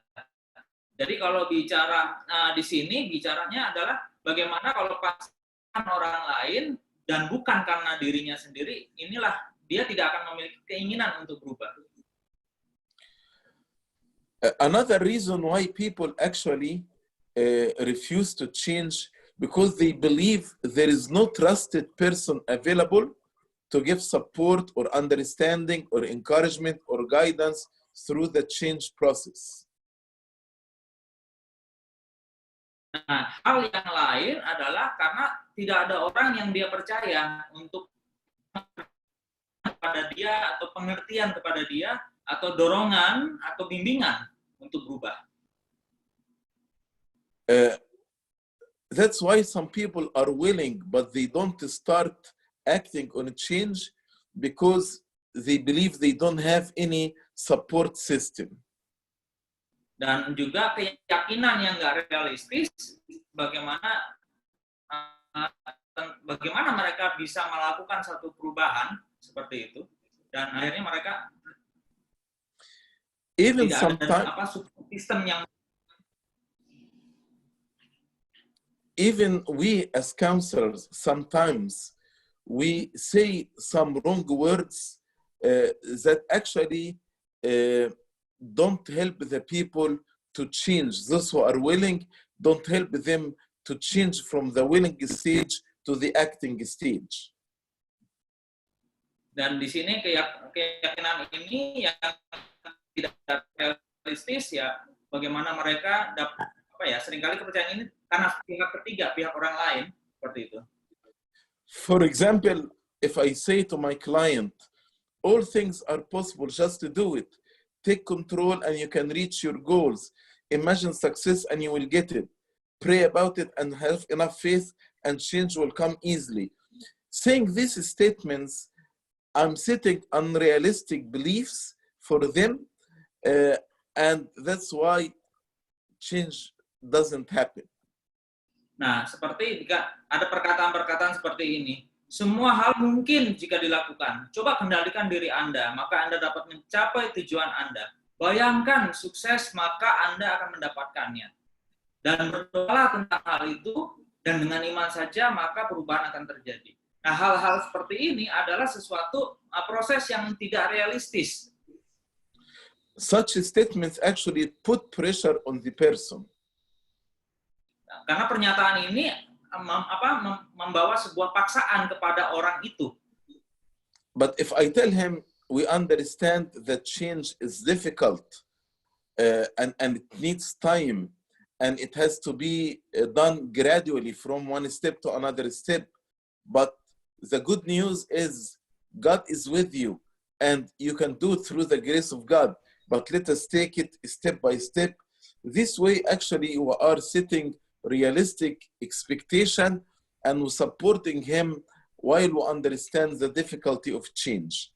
Jadi kalau bicara di sini bicaranya adalah bagaimana kalau pasangan orang lain dan bukan karena dirinya sendiri, inilah dia tidak akan memiliki keinginan untuk berubah. Another reason why people actually refuse to change because they believe there is no trusted person available to give support or understanding or encouragement or guidance through the change process. Nah, hal yang lain adalah karena tidak ada orang yang dia percaya untuk kepada dia atau pengertian kepada dia atau dorongan atau bimbingan untuk berubah. That's why some people are willing, but they don't start acting on a change because they believe they don't have any support system. Dan juga keyakinan yang nggak realistis bagaimana mereka bisa melakukan satu perubahan seperti itu, dan akhirnya mereka tidak ada sistem yang. Even we as counselors sometimes we say some wrong words that actually don't help the people to change. Those who are willing don't help them to change from the willing stage to the acting stage. Dan di sini keyakinan ini yang tidak realistis ya, bagaimana mereka dapat seringkali kepercayaan ini karena pihak ketiga, pihak orang lain seperti itu. For example, if I say to my client, all things are possible, just to do it. Take control and you can reach your goals. Imagine success and you will get it. Pray about it and have enough faith and change will come easily. Saying these statements, I'm setting unrealistic beliefs for them, and that's why change doesn't happen. Nah, seperti jika ada perkataan-perkataan seperti ini, semua hal mungkin jika dilakukan. Coba kendalikan diri Anda, maka Anda dapat mencapai tujuan Anda. Bayangkan sukses, maka Anda akan mendapatkannya. Dan berdoalah tentang hal itu, dan dengan iman saja, maka perubahan akan terjadi. Nah, hal-hal seperti ini adalah sesuatu proses yang tidak realistis. Such statements actually put pressure on the person. Nah, karena pernyataan ini membawa sebuah paksaan kepada orang itu. But if I tell him, we understand that change is difficult and it needs time and it has to be done gradually from one step to another step, but the good news is God is with you and you can do it through the grace of God, but let us take it step by step. This way actually we are setting realistic expectation and we're supporting him while we understand the difficulty of change.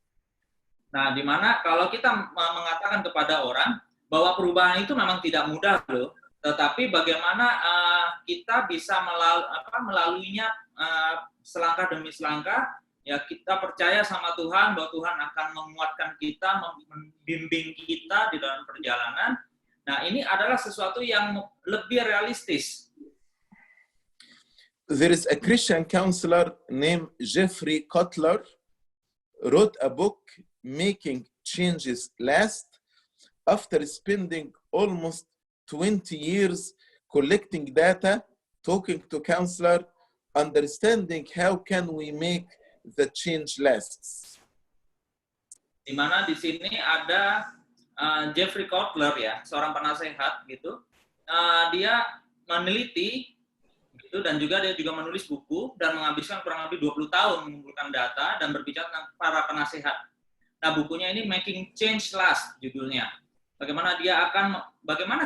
Nah, di mana kalau kita mengatakan kepada orang bahwa perubahan itu memang tidak mudah loh, tetapi bagaimana kita bisa melaluinya selangkah demi selangkah, ya kita percaya sama Tuhan bahwa Tuhan akan menguatkan kita, membimbing kita di dalam perjalanan. Nah, ini adalah sesuatu yang lebih realistis. There is a Christian counselor named Jeffrey Kotler, wrote a book, Making Changes Last, after spending almost 20 years collecting data, talking to counselor, understanding how can we make the change lasts. Di mana di sini ada Jeffrey Kotler ya, seorang penasehat gitu. Dia meneliti gitu, dan juga dia juga menulis buku dan menghabiskan kurang lebih 20 tahun mengumpulkan data dan berbicara tentang para penasehat. Nah, bukunya ini Making Change Last judulnya. Bagaimana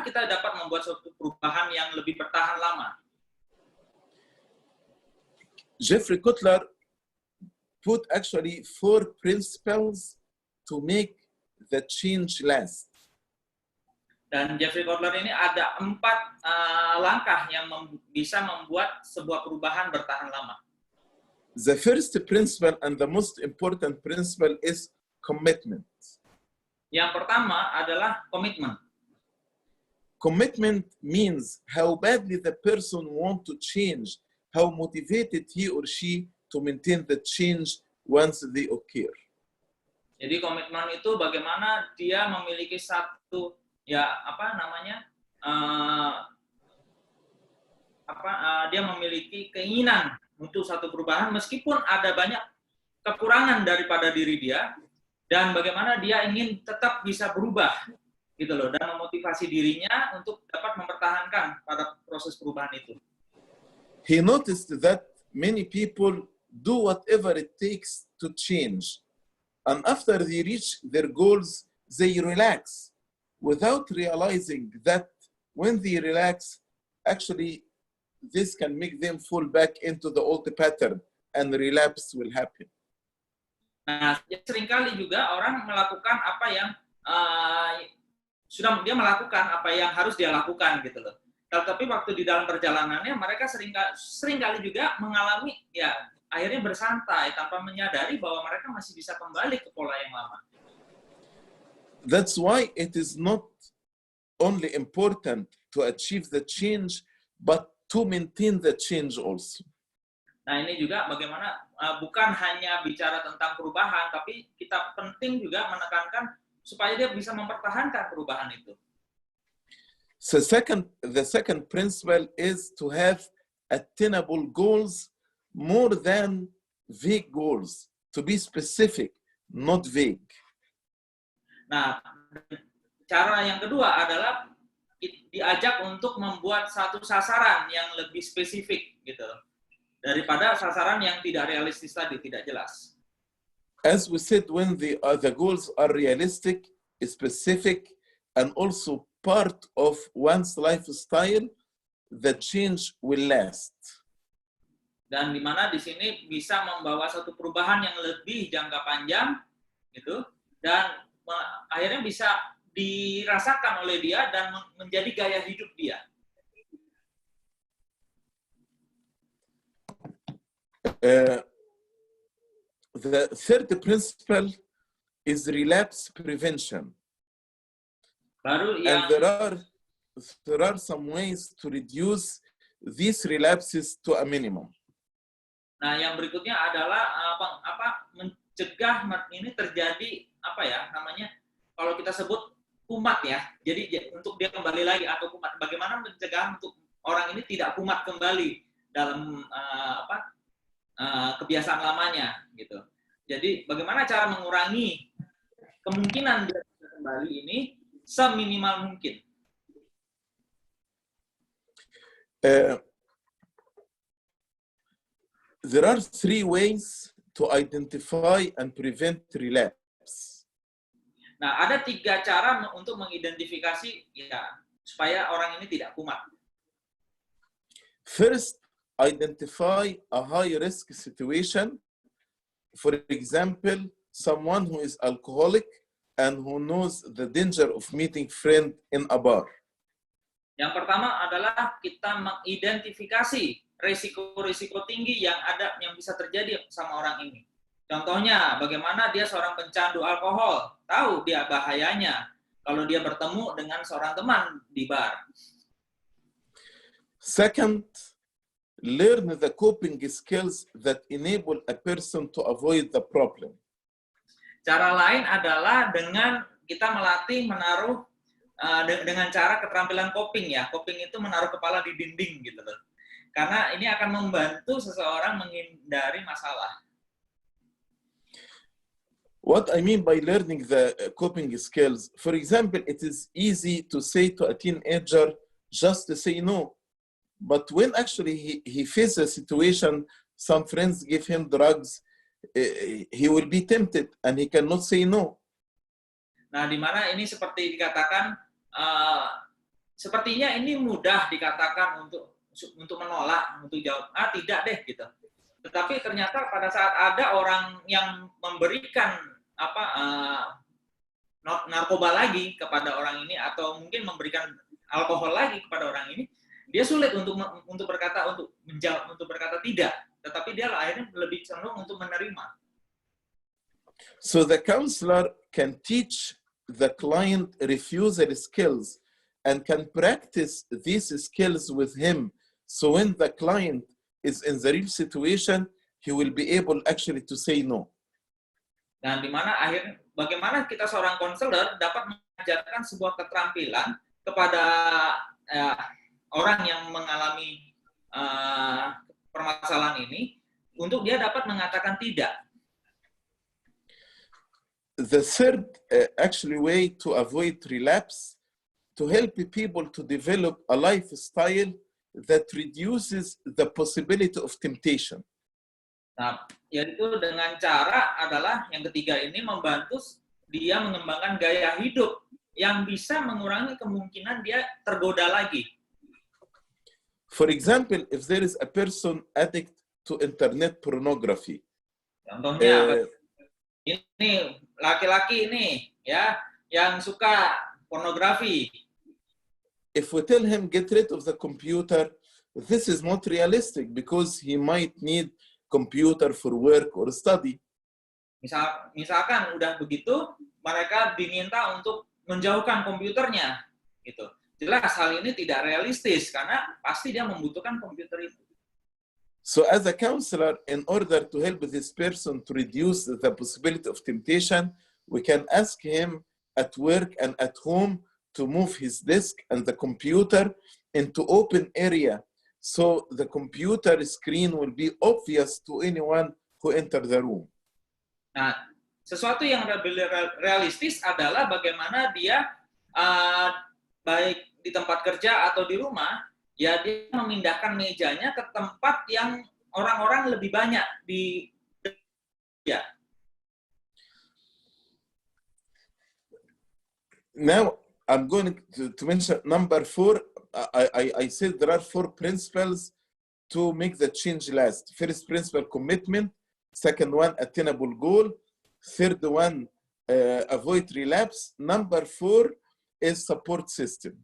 kita dapat membuat suatu perubahan yang lebih bertahan lama. Jeffrey Kotler put actually 4 principles to make the change last. Dan Jeffrey Kotler ini ada 4 langkah yang bisa membuat sebuah perubahan bertahan lama. The first principle and the most important principle is commitment. Yang pertama adalah komitmen. Commitment means how badly the person wants to change, how motivated he or she to maintain the change once they occur. Jadi komitmen itu bagaimana dia memiliki satu dia memiliki keinginan untuk satu perubahan meskipun ada banyak kekurangan daripada diri dia, dan bagaimana dia ingin tetap bisa berubah gitu loh, dan memotivasi dirinya untuk dapat mempertahankan pada proses perubahan itu. He noticed that many people do whatever it takes to change, and after they reach their goals they relax without realizing that when they relax actually this can make them fall back into the old pattern and relapse will happen. Nah, seringkali juga orang melakukan apa yang dia melakukan apa yang harus dia lakukan gitu loh. Tapi waktu di dalam perjalanannya mereka seringkali juga mengalami ya akhirnya bersantai tanpa menyadari bahwa mereka masih bisa kembali ke pola yang lama. That's why it is not only important to achieve the change, but to maintain the change also. Nah, ini juga bagaimana bukan hanya bicara tentang perubahan, tapi kita penting juga menekankan supaya dia bisa mempertahankan perubahan itu. So the second principle is to have attainable goals more than vague goals, to be specific, not vague. Nah, cara yang kedua adalah diajak untuk membuat satu sasaran yang lebih spesifik gitu daripada sasaran yang tidak realistis tadi, tidak jelas. As we said, when the goals are realistic, specific, and also part of one's lifestyle, the change will last. Dan di mana di sini bisa membawa satu perubahan yang lebih jangka panjang gitu, dan akhirnya bisa dirasakan oleh dia dan menjadi gaya hidup dia. The third principle is relapse prevention. Baru And yang there are some ways to reduce these relapses to a minimum. Nah, yang berikutnya adalah mencegah ini terjadi kalau kita sebut kumat ya. Jadi untuk dia kembali lagi atau kumat, bagaimana mencegah untuk orang ini tidak kumat kembali dalam kebiasaan lamanya gitu. Jadi bagaimana cara mengurangi kemungkinan dia kembali ini seminimal mungkin. There are 3 ways to identify and prevent relapse. Nah, ada 3 cara untuk mengidentifikasi ya supaya orang ini tidak kumat. First, identify a high-risk situation. For example, someone who is alcoholic and who knows the danger of meeting friend in a bar. Yang pertama adalah kita mengidentifikasi risiko-risiko tinggi yang bisa terjadi sama orang ini. Contohnya, bagaimana dia seorang pencandu alkohol, tahu dia bahayanya kalau dia bertemu dengan seorang teman di bar. Second, learn the coping skills that enable a person to avoid the problem. Cara lain adalah dengan kita melatih menaruh dengan cara keterampilan coping ya. Coping itu menaruh kepala di dinding gitu loh. Karena ini akan membantu seseorang menghindari masalah. What I mean by learning the coping skills, for example, it is easy to say to a teenager just to say no. But when actually he faces a situation, some friends give him drugs, he will be tempted and he cannot say no. Nah, di mana ini seperti dikatakan, sepertinya ini mudah dikatakan untuk menolak, untuk jawab, tidak deh gitu. Tetapi ternyata pada saat ada orang yang memberikan narkoba lagi kepada orang ini atau mungkin memberikan alkohol lagi kepada orang ini, dia sulit untuk berkata tidak, tetapi dia akhirnya lebih cenderung untuk menerima. So the counselor can teach the client refusal skills and can practice these skills with him. So when the client is in the real situation, he will be able actually to say no. Dan di mana akhirnya bagaimana kita seorang konselor dapat mengajarkan sebuah keterampilan kepada orang yang mengalami permasalahan ini untuk dia dapat mengatakan tidak. The third actually way to avoid relapse, to help people to develop a lifestyle that reduces the possibility of temptation. Nah, yaitu dengan cara adalah yang ketiga ini membantu dia mengembangkan gaya hidup yang bisa mengurangi kemungkinan dia tergoda lagi. For example, if there is a person addict to internet pornography. Contohnya, ini laki-laki ini ya yang suka pornografi. If we tell him get rid of the computer, this is not realistic because he might need computer for work or study. Misalkan udah begitu, mereka diminta untuk menjauhkan komputernya, gitu. Jelas hal ini tidak realistis karena pasti dia membutuhkan komputer itu. So as a counselor, in order to help this person to reduce the possibility of temptation, we can ask him at work and at home to move his desk and the computer into open area. So the computer screen will be obvious to anyone who enter the room. Nah, sesuatu yang lebih realistis adalah bagaimana dia baik di tempat kerja atau di rumah, ya dia memindahkan mejanya ke tempat yang orang-orang lebih banyak di ya. Now I'm going to mention number 4. I said there are 4 principles to make the change last. First principle, commitment. Second one, attainable goal. Third one, avoid relapse. Number 4 is support system.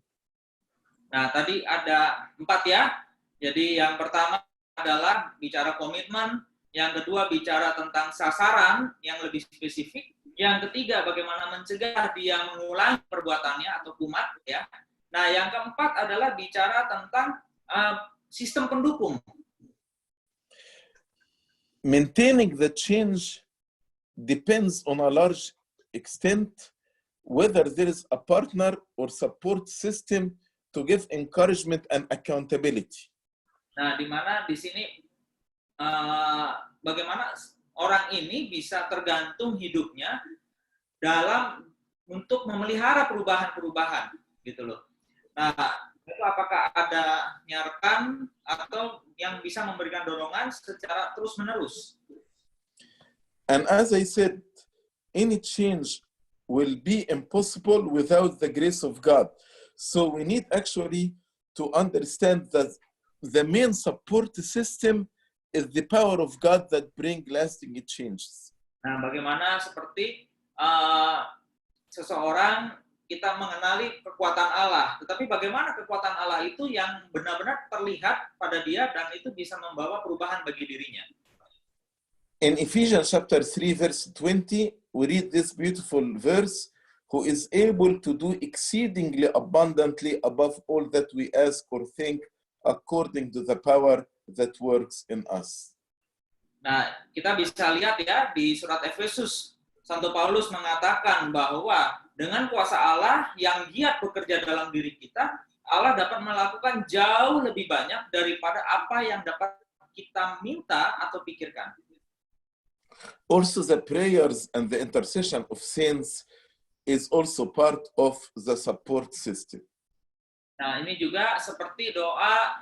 Nah, tadi ada 4 ya. Jadi yang pertama adalah bicara komitmen, yang kedua bicara tentang sasaran yang lebih spesifik, yang ketiga bagaimana mencegah dia mengulangi perbuatannya atau kumat ya. Nah, yang keempat adalah bicara tentang sistem pendukung. Maintaining the change depends on a large extent whether there is a partner or support system to give encouragement and accountability. Nah, di mana di sini bagaimana orang ini bisa tergantung hidupnya dalam untuk memelihara perubahan-perubahan gitu loh. Nah, itu apakah ada rekan atau yang bisa memberikan dorongan secara terus-menerus? And as I said, any change will be impossible without the grace of God. So we need actually to understand that the main support system is the power of God that bring lasting changes. Nah, bagaimana seperti seseorang kita mengenali kekuatan Allah, tetapi bagaimana kekuatan Allah itu yang benar-benar terlihat pada dia dan itu bisa membawa perubahan bagi dirinya. In Ephesians chapter 3 verse 20, we read this beautiful verse, who is able to do exceedingly abundantly above all that we ask or think, according to the power that works in us. Nah, kita bisa lihat ya di surat Efesus, Santo Paulus mengatakan bahwa dengan kuasa Allah yang giat bekerja dalam diri kita, Allah dapat melakukan jauh lebih banyak daripada apa yang dapat kita minta atau pikirkan. Also, the prayers and the intercession of saints is also part of the support system. Nah, ini juga seperti doa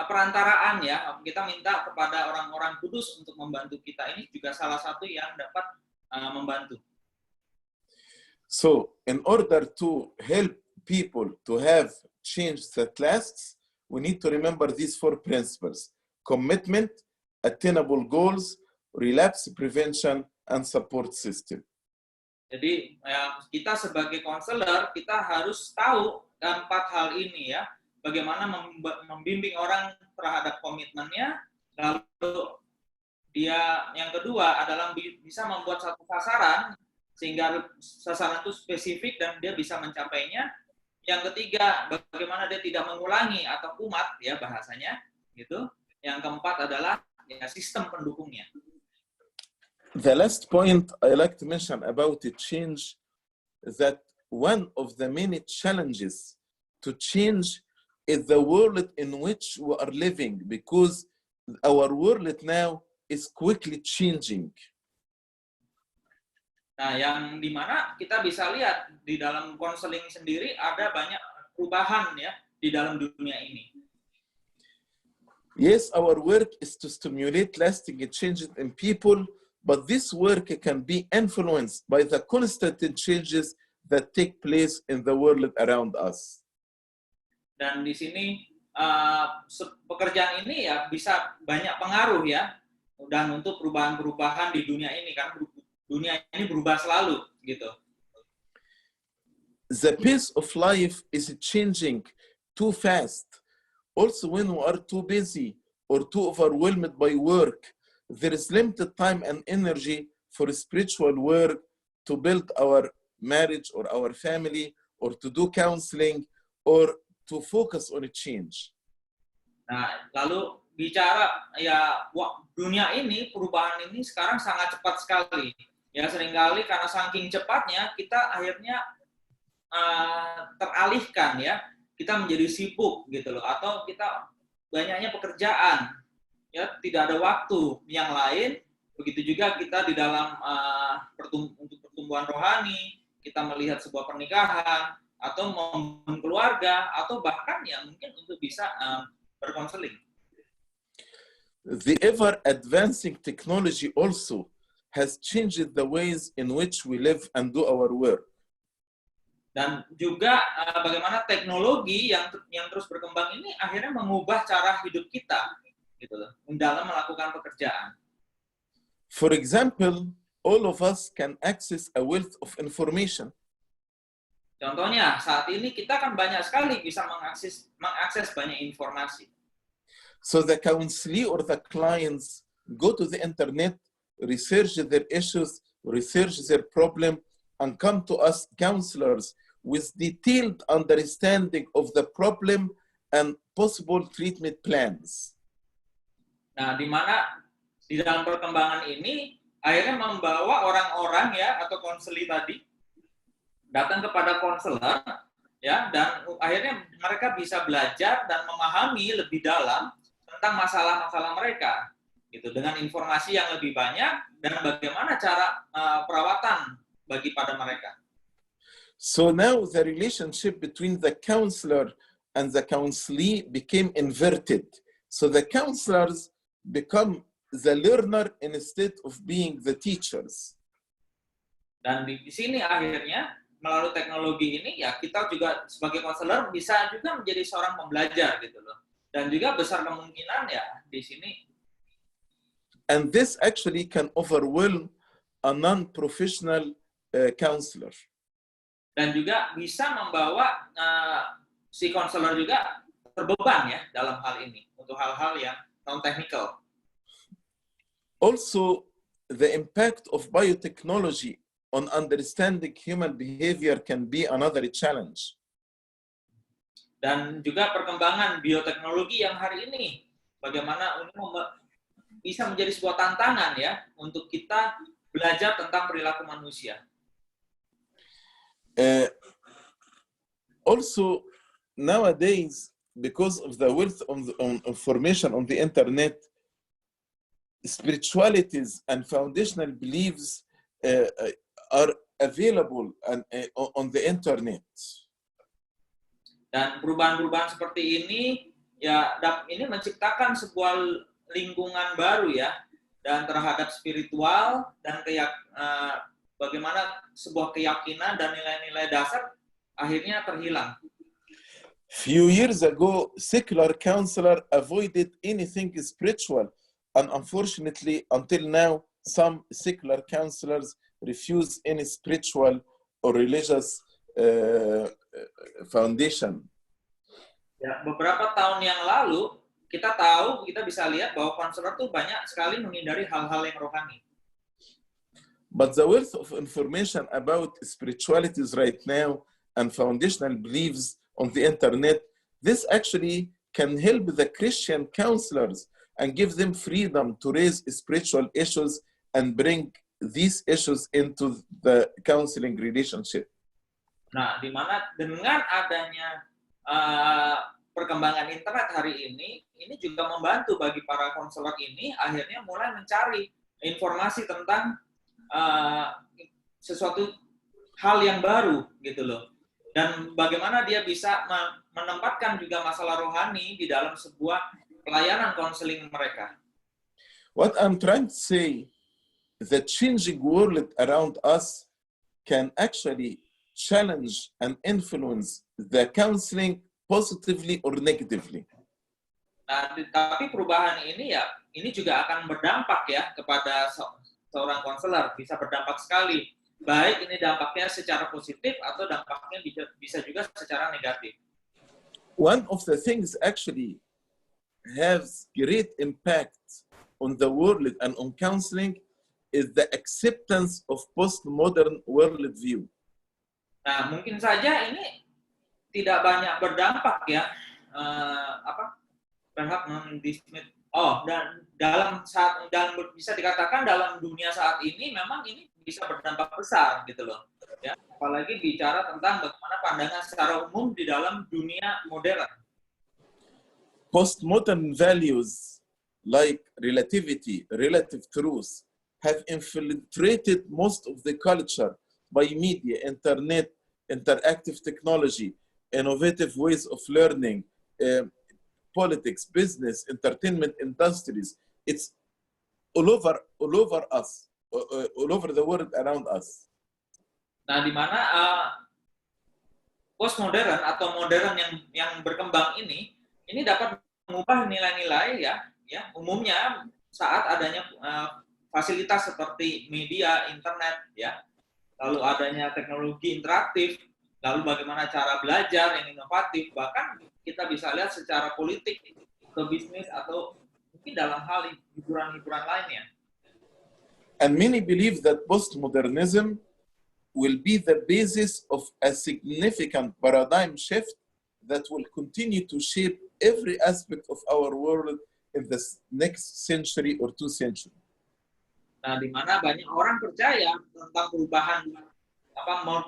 perantaraan ya. Kita minta kepada orang-orang kudus untuk membantu kita. Ini juga salah satu yang dapat membantu. So, in order to help people to have change that lasts, we need to remember these 4 principles: commitment, attainable goals, relapse prevention, and support system. Jadi kita sebagai konselor, kita harus tahu 4 hal ini ya. Bagaimana membimbing orang terhadap komitmennya, lalu dia yang kedua adalah bisa membuat satu sasaran, sehingga sasaran itu spesifik dan dia bisa mencapainya. Yang ketiga, bagaimana dia tidak mengulangi atau kumat ya bahasanya, gitu. Yang keempat adalah ya, sistem pendukungnya. The last point I like to mention about the change is that one of the many challenges to change is the world in which we are living, because our world now is quickly changing. Nah, yang dimana kita bisa lihat di dalam konseling sendiri ada banyak perubahan ya di dalam dunia ini. Yes, our work is to stimulate lasting changes in people, but this work can be influenced by the constant changes that take place in the world around us. Dan di sini pekerjaan ini ya bisa banyak pengaruh ya, dan untuk perubahan-perubahan di dunia ini kan, dunia ini berubah selalu gitu. The pace of life is changing too fast. Also, when we are too busy or too overwhelmed by work, there is limited time and energy for spiritual work, to build our marriage or our family, or to do counseling, or to focus on a change. Nah, lalu bicara ya dunia ini, perubahan ini sekarang sangat cepat sekali. Ya seringkali karena saking cepatnya kita akhirnya teralihkan ya, kita menjadi sibuk gitu loh, atau kita banyaknya pekerjaan ya, tidak ada waktu yang lain Begitu juga kita di dalam untuk pertumbuhan rohani, kita melihat sebuah pernikahan, atau momen keluarga, atau bahkan ya mungkin untuk bisa berkonseling. The ever-advancing technology also has changed the ways in which we live and do our work. Dan juga bagaimana teknologi yang terus berkembang ini akhirnya mengubah cara hidup kita, gitu loh, dalam melakukan pekerjaan. For example, all of us can access a wealth of information. Contohnya, saat ini kita kan banyak sekali bisa mengakses banyak informasi. So the counselee or the clients go to the internet, research their issues, research their problem, and come to us counselors with detailed understanding of the problem and possible treatment plans. Nah, di mana di dalam perkembangan ini akhirnya membawa orang-orang ya atau konseli tadi datang kepada konselor ya, dan akhirnya mereka bisa belajar dan memahami lebih dalam tentang masalah-masalah mereka gitu, dengan informasi yang lebih banyak dan bagaimana cara perawatan bagi pada mereka. So now the relationship between the counselor and the counselee became inverted. So the counselors become the learner instead of being the teachers. Dan di sini akhirnya melalui teknologi ini ya kita juga sebagai konselor bisa juga menjadi seorang pembelajar gitu loh. Dan juga besar kemungkinan ya di sini. And this actually can overwhelm a non-professional counselor. Dan juga bisa membawa si konselor juga terbeban ya dalam hal ini untuk hal-hal yang non-technical. Also, the impact of biotechnology on understanding human behavior can be another challenge. Dan juga perkembangan bioteknologi yang hari ini, bagaimana ini bisa menjadi sebuah tantangan ya untuk kita belajar tentang perilaku manusia. Also, nowadays, because of the wealth of information on the internet, spiritualities and foundational beliefs are available on the internet. Dan perubahan-perubahan seperti ini ya ini menciptakan sebuah lingkungan baru ya, dan terhadap spiritual dan bagaimana sebuah keyakinan dan nilai-nilai dasar akhirnya terhilang. Few years ago, secular counselor avoided anything spiritual, and unfortunately, until now, some secular counselors refuse any spiritual or religious foundation. Ya, beberapa tahun yang lalu kita bisa lihat bahwa konselor tuh banyak sekali menghindari hal-hal yang rohani. But the wealth of information about spiritualities right now and foundational beliefs on the internet, this actually can help the Christian counselors and give them freedom to raise spiritual issues and bring these issues into the counseling relationship. Nah, di mana dengan adanya perkembangan internet hari ini juga membantu bagi para konselor ini akhirnya mulai mencari informasi tentang sesuatu hal yang baru gitu loh. Dan bagaimana dia bisa menempatkan juga masalah rohani di dalam sebuah pelayanan konseling mereka. What I'm trying to say, the changing world around us can actually challenge and influence the counseling positively or negatively. Nah, tapi perubahan ini juga akan berdampak ya kepada seorang konselor, bisa berdampak sekali. Baik ini dampaknya secara positif atau dampaknya bisa juga secara negatif. One of the things actually has great impact on the world and on counseling is the acceptance of postmodern worldview. Nah, mungkin saja ini tidak banyak berdampak ya, dan bisa dikatakan dalam dunia saat ini memang ini bisa berdampak besar gitu loh. Ya, apalagi bicara tentang bagaimana pandangan secara umum di dalam dunia modern. Postmodern values like relativity, relative truth, have infiltrated most of the culture by media, internet, interactive technology, innovative ways of learning, politics, business, entertainment industries. It's all over us, all over the world around us. Nah, di mana postmodern atau modern yang berkembang ini dapat mengubah nilai-nilai ya umumnya saat adanya fasilitas seperti media, internet, ya, lalu adanya teknologi interaktif, lalu bagaimana cara belajar yang inovatif, bahkan kita bisa lihat secara politik atau bisnis atau mungkin dalam hal hiburan-hiburan lainnya. And many believe that postmodernism will be the basis of a significant paradigm shift that will continue to shape every aspect of our world in the next century or 2 centuries. Nah, di mana banyak orang percaya tentang perubahan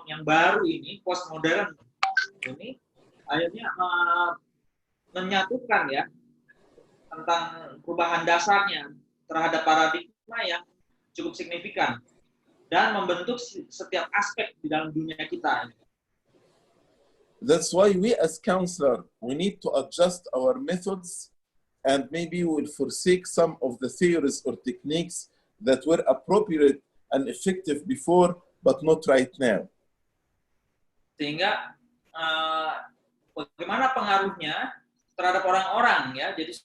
yang baru ini, postmodern ini, akhirnya menyatukan ya tentang perubahan dasarnya terhadap paradigma yang cukup signifikan dan membentuk setiap aspek di dalam dunia kita. That's why we as counselor, we need to adjust our methods and maybe we'll forsake some of the theories or techniques that were appropriate and effective before, but not right now. Sehingga bagaimana pengaruhnya terhadap orang-orang ya. Jadi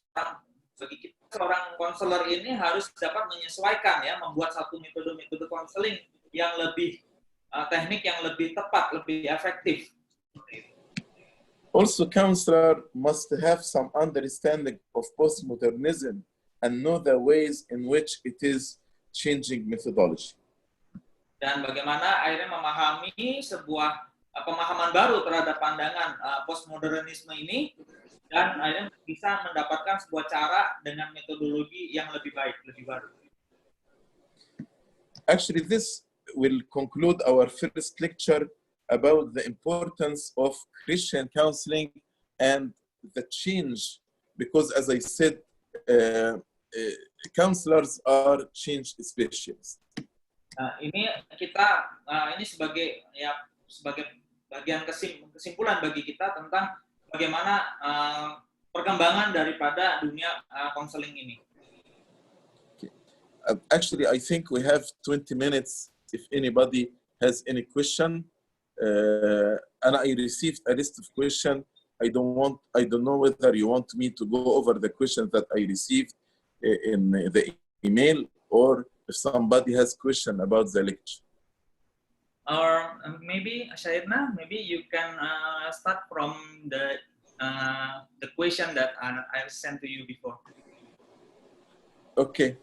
bagi kita seorang konselor ini harus dapat menyesuaikan ya, membuat satu metode-metode konseling yang lebih teknik yang lebih tepat, lebih efektif. Also, counselor must have some understanding of postmodernism and know the ways in which it is changing methodology. Dan bagaimana akhirnya memahami sebuah pemahaman baru terhadap pandangan postmodernisme ini, dan akhirnya bisa mendapatkan sebuah cara dengan metodologi yang lebih baik, lebih baru. Actually, this will conclude our first lecture about the importance of Christian counseling and the change, because as I said, counselors are change specialists. Nah, ini kita ini sebagai bagian kesimpulan bagi kita tentang bagaimana perkembangan daripada dunia konseling ini. Okay. Actually, I think we have 20 minutes if anybody has any question. And I received a list of questions. I don't know whether you want me to go over the questions that I received in the email, or if somebody has question about the lecture. Or maybe, Syahidna, maybe you can start from the question that I sent to you before. Okay.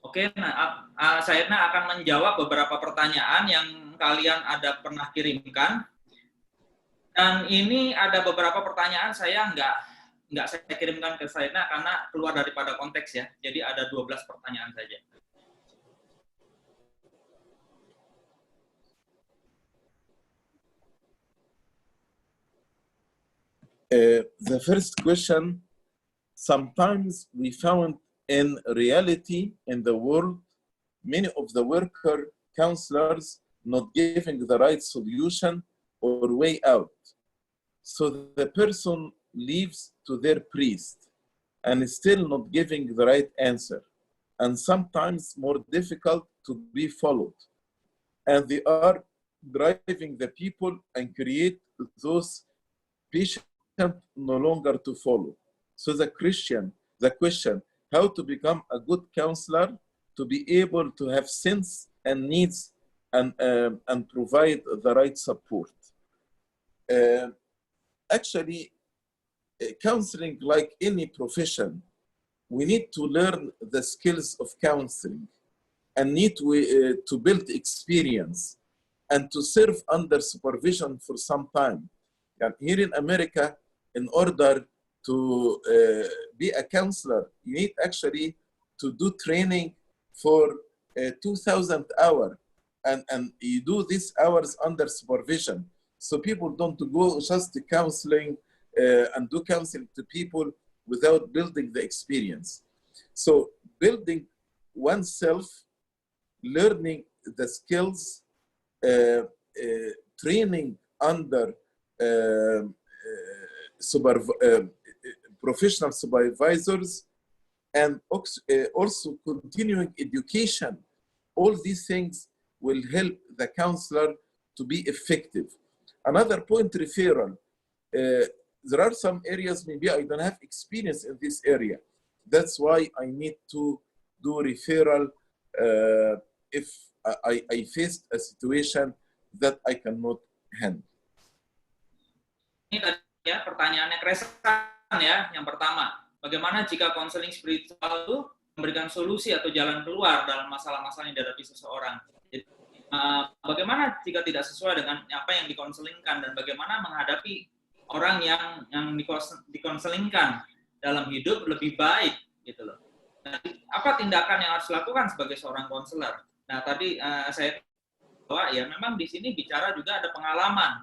Oke, nah, Syahidna akan menjawab beberapa pertanyaan yang kalian ada pernah kirimkan. Dan ini ada beberapa pertanyaan saya nggak saya kirimkan ke Syahidna karena keluar daripada konteks ya. Jadi ada 12 pertanyaan saja. The first question, sometimes we found in reality in the world, many of the worker counselors not giving the right solution or way out. So the person leaves to their priest and is still not giving the right answer, and sometimes more difficult to be followed. And they are driving the people and create those patients no longer to follow. So the question, how to become a good counselor, to be able to have sense and needs and provide the right support. Actually, counseling, like any profession, we need to learn the skills of counseling and need to build experience and to serve under supervision for some time. And here in America, in order to be a counselor, you need actually to do training for 2,000 hours. and you do these hours under supervision. So people don't go just to counseling and do counseling to people without building the experience. So building oneself, learning the skills, training under professional supervisors, and also continuing education. All these things will help the counselor to be effective. Another point, referral. There are some areas maybe I don't have experience in this area. That's why I need to do referral if I faced a situation that I cannot handle. Ini tadi ya pertanyaannya keresahan ya. Yang pertama, bagaimana jika konseling spiritual itu memberikan solusi atau jalan keluar dalam masalah-masalah yang dihadapi seseorang? Jadi, bagaimana jika tidak sesuai dengan apa yang dikonselingkan, dan bagaimana menghadapi orang yang dikonselingkan dalam hidup lebih baik gitu loh. Nah, apa tindakan yang harus dilakukan sebagai seorang konselor? Nah, tadi saya bahwa ya memang di sini bicara juga ada pengalaman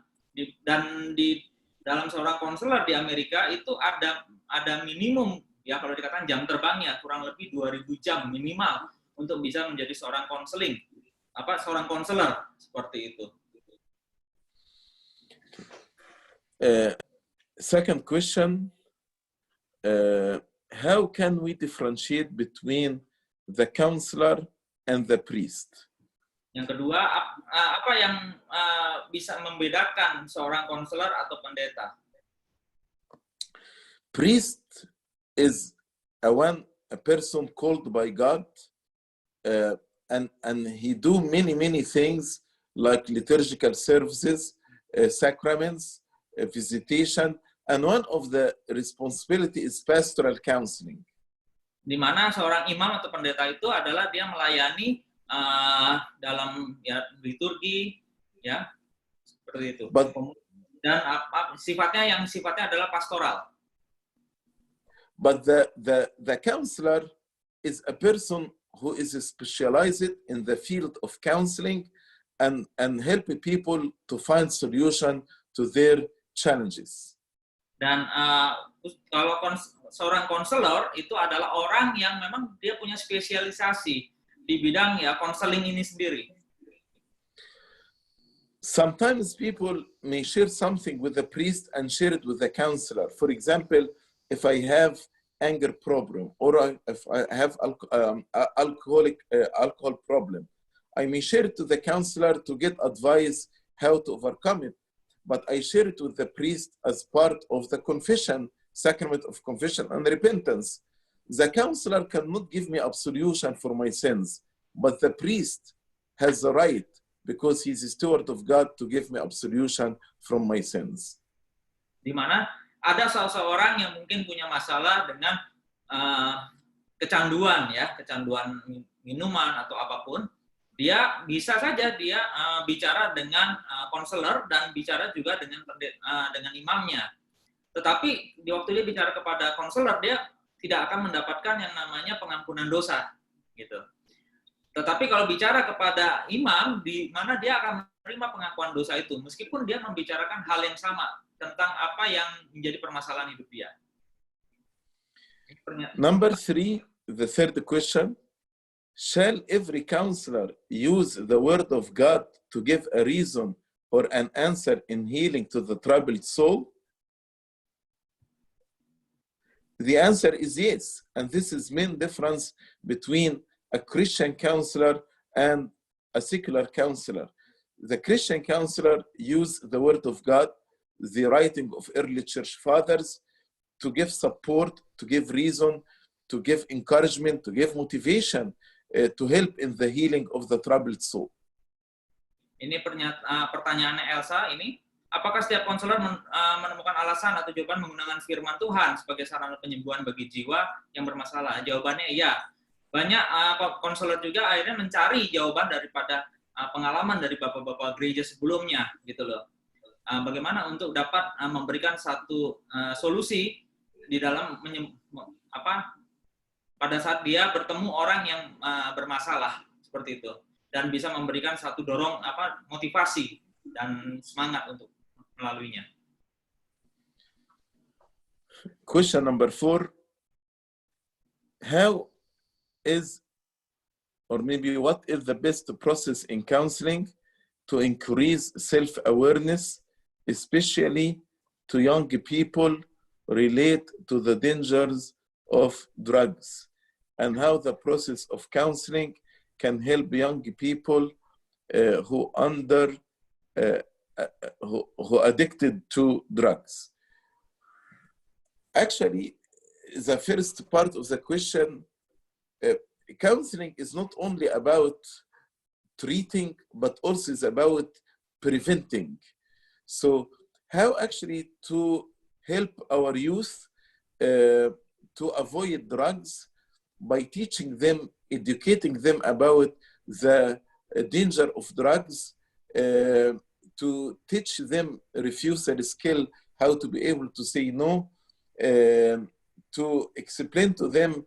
dan di dalam seorang konselor di Amerika itu ada minimum ya, kalau dikatakan jam terbangnya kurang lebih 2000 jam minimal untuk bisa menjadi seorang konseling, seorang konselor seperti itu. Second question, how can we differentiate between the counselor and the priest? Yang kedua, apa yang bisa membedakan seorang konselor atau pendeta? Priest is a person called by God, and he do many things like liturgical services, sacraments, visitation, and one of the responsibility is pastoral counseling. Di mana seorang imam atau pendeta itu adalah dia melayani dalam ya liturgi ya seperti itu. Dan sifatnya adalah pastoral. But the counselor is a person who is specialized in the field of counseling and help people to find solution to their challenges. Dan kalau seorang konselor itu adalah orang yang memang dia punya spesialisasi di bidang ya konseling ini sendiri. Sometimes people may share something with the priest and share it with the counselor. For example, if I have anger problem or if I have alcohol problem, I may share it to the counselor to get advice how to overcome it. But I share it with the priest as part of the confession, sacrament of confession and repentance. The counselor cannot give me absolution for my sins, but the priest has the right, because he's a steward of God, to give me absolution from my sins. Di mana ada seseorang yang mungkin punya masalah dengan kecanduan minuman atau apapun, dia bisa saja bicara dengan konselor dan bicara juga dengan imamnya. Tetapi di waktu dia bicara kepada konselor, dia tidak akan mendapatkan yang namanya pengampunan dosa, gitu. Tetapi kalau bicara kepada imam, di mana dia akan menerima pengakuan dosa itu, meskipun dia membicarakan hal yang sama tentang apa yang menjadi permasalahan hidup dia. Number 3, the third question. Shall every counselor use the word of God to give a reason or an answer in healing to the troubled soul? The answer is yes, and this is main difference between a Christian counselor and a secular counselor. The Christian counselor use the word of God, the writing of early church fathers, to give support, to give reason, to give encouragement, to give motivation, to help in the healing of the troubled soul. Ini pertanyaannya Elsa ini, apakah setiap konselor menemukan alasan atau jawaban menggunakan firman Tuhan sebagai sarana penyembuhan bagi jiwa yang bermasalah? Jawabannya iya. Banyak konselor juga akhirnya mencari jawaban daripada pengalaman dari bapak-bapak gereja sebelumnya, gitu loh. Bagaimana untuk dapat memberikan satu solusi di dalam pada saat dia bertemu orang yang bermasalah seperti itu. dan bisa memberikan satu motivasi dan semangat untuk melaluinya. Question number 4. How is, or maybe what is the best process in counseling to increase self-awareness, especially to young people relate to the dangers of drugs, and how the process of counseling can help young people who addicted to drugs? Actually, the first part of the question, counseling is not only about treating, but also is about preventing. So how actually to help our youth to avoid drugs by teaching them, educating them about the danger of drugs, to teach them refusal skill, how to be able to say no, to explain to them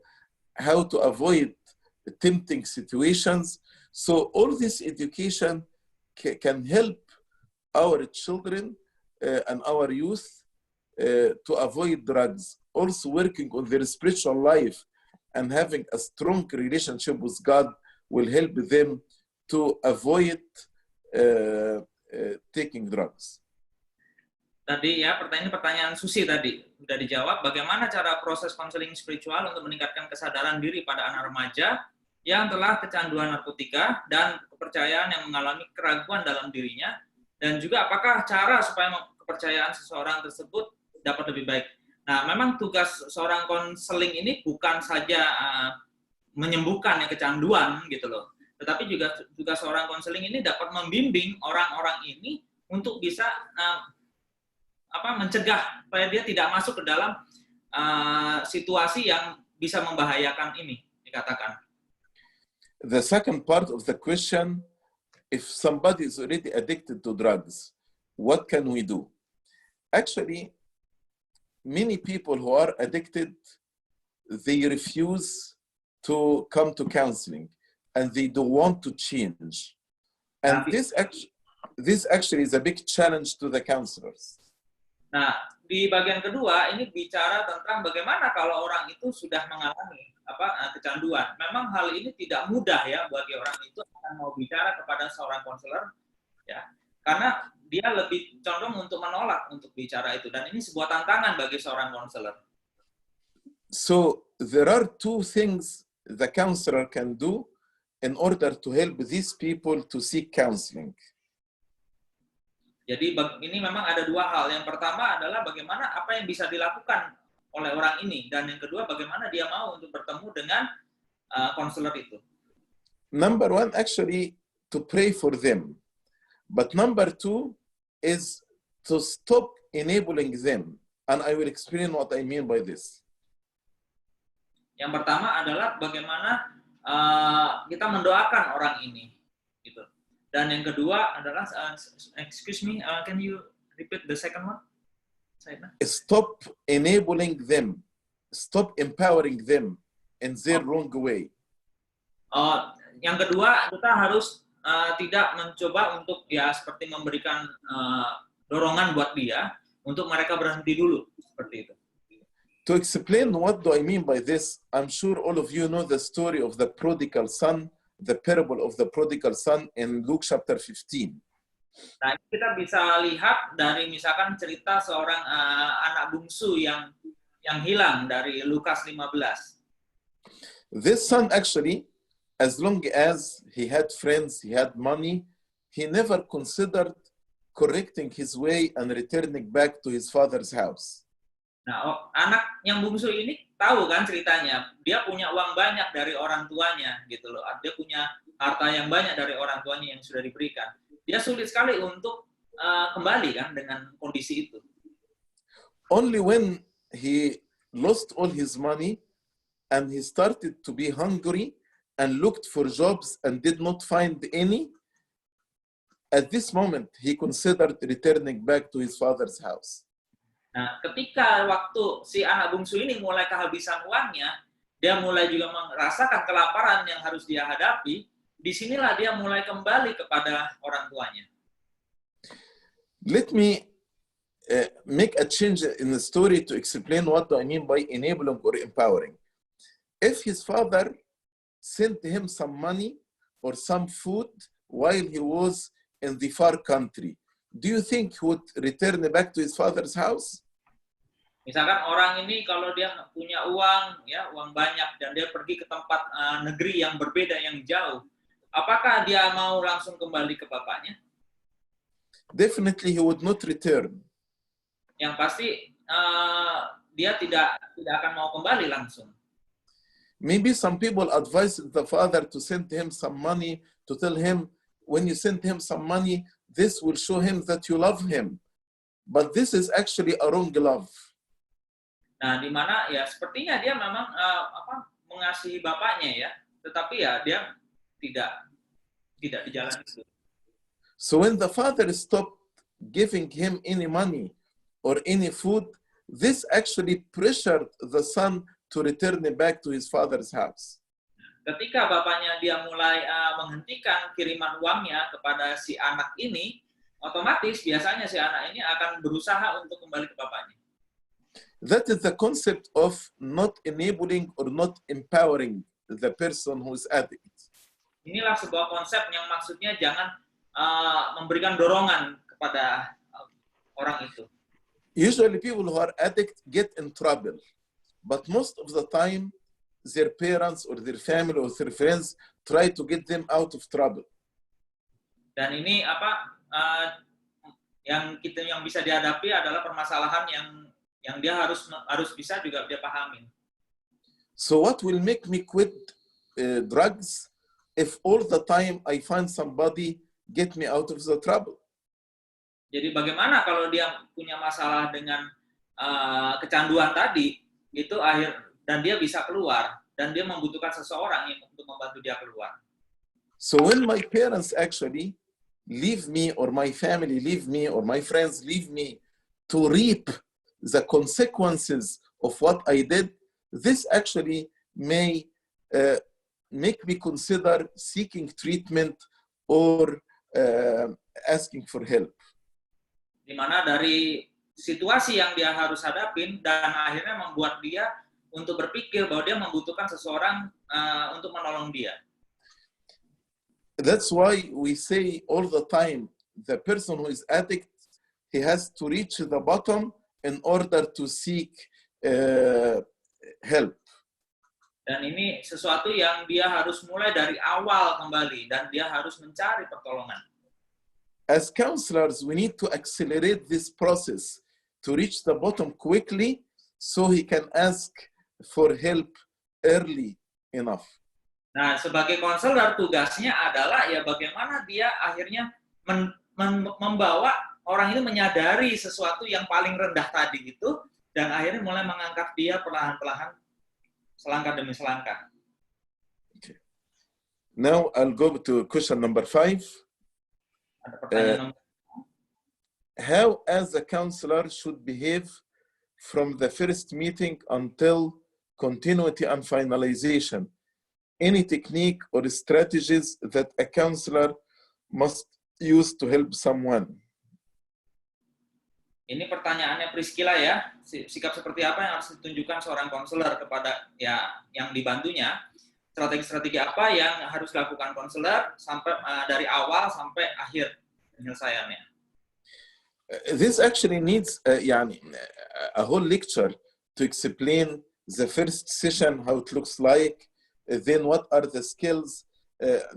how to avoid tempting situations. So all this education can help our children and our youth to avoid drugs, also working on their spiritual life and having a strong relationship with God will help them to avoid taking drugs. Tadi ya, pertanyaan Susi tadi sudah dijawab. Bagaimana cara proses konseling spiritual untuk meningkatkan kesadaran diri pada anak remaja yang telah kecanduan narkotika dan kepercayaan yang mengalami keraguan dalam dirinya, dan juga apakah cara supaya kepercayaan seseorang tersebut dapat lebih baik. Nah, memang tugas seorang konseling ini bukan saja menyembuhkan kecanduan gitu loh, tetapi juga seorang konseling ini dapat membimbing orang-orang ini untuk bisa mencegah supaya dia tidak masuk ke dalam situasi yang bisa membahayakan ini, dikatakan. The second part of the question, if somebody is already addicted to drugs, what can we do? Actually, many people who are addicted, they refuse to come to counseling and they don't want to change. And this actually is a big challenge to the counselors. Nah, di bagian kedua ini bicara tentang bagaimana kalau orang itu sudah mengalami kecanduan. Memang hal ini tidak mudah ya bagi orang itu akan mau bicara kepada seorang konselor, ya, karena dia lebih condong untuk menolak untuk bicara itu, dan ini sebuah tantangan bagi seorang konselor. So there are two things the counselor can do in order to help these people to seek counseling. Jadi ini memang ada dua hal. Yang pertama adalah bagaimana apa yang bisa dilakukan oleh orang ini, dan yang kedua bagaimana dia mau untuk bertemu dengan konselor itu. Number one, actually, to pray for them. But number two is to stop enabling them. And I will explain what I mean by this. Yang pertama adalah bagaimana kita mendoakan orang ini, gitu. Dan yang kedua adalah, excuse me, can you repeat the second one? Stop enabling them. Stop empowering them in their wrong way. Yang kedua, kita harus tidak mencoba untuk ya seperti memberikan dorongan buat dia untuk mereka berhenti dulu seperti itu. To explain what do I mean by this, I'm sure all of you know the story of the prodigal son, the parable of the prodigal son in Luke chapter 15. Nah, kita bisa lihat dari misalkan cerita seorang anak bungsu yang hilang dari Lukas 15. This son actually, as long as he had friends, he had money, he never considered correcting his way and returning back to his father's house. Nah, anak yang bungsu ini tahu kan ceritanya, dia punya uang banyak dari orang tuanya gitu loh. Dia punya harta yang banyak dari orang tuanya yang sudah diberikan. Dia sulit sekali untuk kembali kan dengan kondisi itu. Only when he lost all his money and he started to be hungry and looked for jobs and did not find any, at this moment he considered returning back to his father's house. Nah, ketika waktu si anak bungsu ini mulai kehabisan uangnya, dia mulai juga merasakan kelaparan yang harus dia hadapi, disinilah dia mulai kembali kepada orang tuanya. Let me make a change in the story to explain what do I mean by enabling or empowering. If his father sent him some money or some food while he was in the far country, do you think he would return back to his father's house? Misalkan orang ini kalau dia punya uang, ya uang banyak, dan dia pergi ke tempat negeri yang berbeda, yang jauh, apakah dia mau langsung kembali ke bapaknya? Definitely he would not return. Yang pasti dia tidak akan mau kembali langsung. Maybe some people advise the father to send him some money, to tell him, when you send him some money, this will show him that you love him. But this is actually a wrong love. Nah, di mana ya sepertinya dia memang mengasihi bapaknya ya, tetapi ya dia tidak di jalan itu. So when the father stopped giving him any money or any food, this actually pressured the son to return back to his father's house. Ketika bapaknya dia mulai menghentikan kiriman uangnya kepada si anak ini, otomatis biasanya si anak ini akan berusaha untuk kembali ke bapaknya. That is the concept of not enabling or not empowering the person who is addict. Inilah sebuah konsep yang maksudnya jangan memberikan dorongan kepada orang itu. Usually people who are addict get in trouble, but most of the time their parents or their family or their friends try to get them out of trouble. Dan ini yang bisa dihadapi adalah permasalahan yang dia harus bisa juga dia pahami. So what will make me quit drugs if all the time I find somebody get me out of the trouble? Jadi bagaimana kalau dia punya masalah dengan kecanduan tadi, itu dan dia bisa keluar, dan dia membutuhkan seseorang yang untuk membantu dia keluar. So when my parents actually leave me, or my family leave me, or my friends leave me to reap the consequences of what I did, this actually may make me consider seeking treatment or asking for help. Di mana dari situasi yang dia harus hadapin dan akhirnya membuat dia untuk berpikir bahwa dia membutuhkan seseorang untuk menolong dia. That's why we say all the time, the person who is addict, he has to reach the bottom in order to seek help. Dan ini sesuatu yang dia harus mulai dari awal kembali, dan dia harus mencari pertolongan. As counselors, we need to accelerate this process to reach the bottom quickly so he can ask for help early enough. Nah, sebagai konselor tugasnya adalah ya bagaimana dia akhirnya membawa orang ini menyadari sesuatu yang paling rendah tadi itu, dan akhirnya mulai mengangkat dia perlahan-lahan selangkah demi selangkah. Okay. Now I'll go to question number 5. Ada pertanyaan How as a counselor should behave from the first meeting until continuity and finalization? Any technique or strategies that a counselor must use to help someone? Ini pertanyaannya Priscilla ya, sikap seperti apa yang harus ditunjukkan seorang konselor kepada yang dibantunya, strategi-strategi apa yang harus dilakukan konselor sampai dari awal sampai akhir penyelesaiannya. This actually needs a whole lecture to explain the first session, how it looks like, then what are the skills.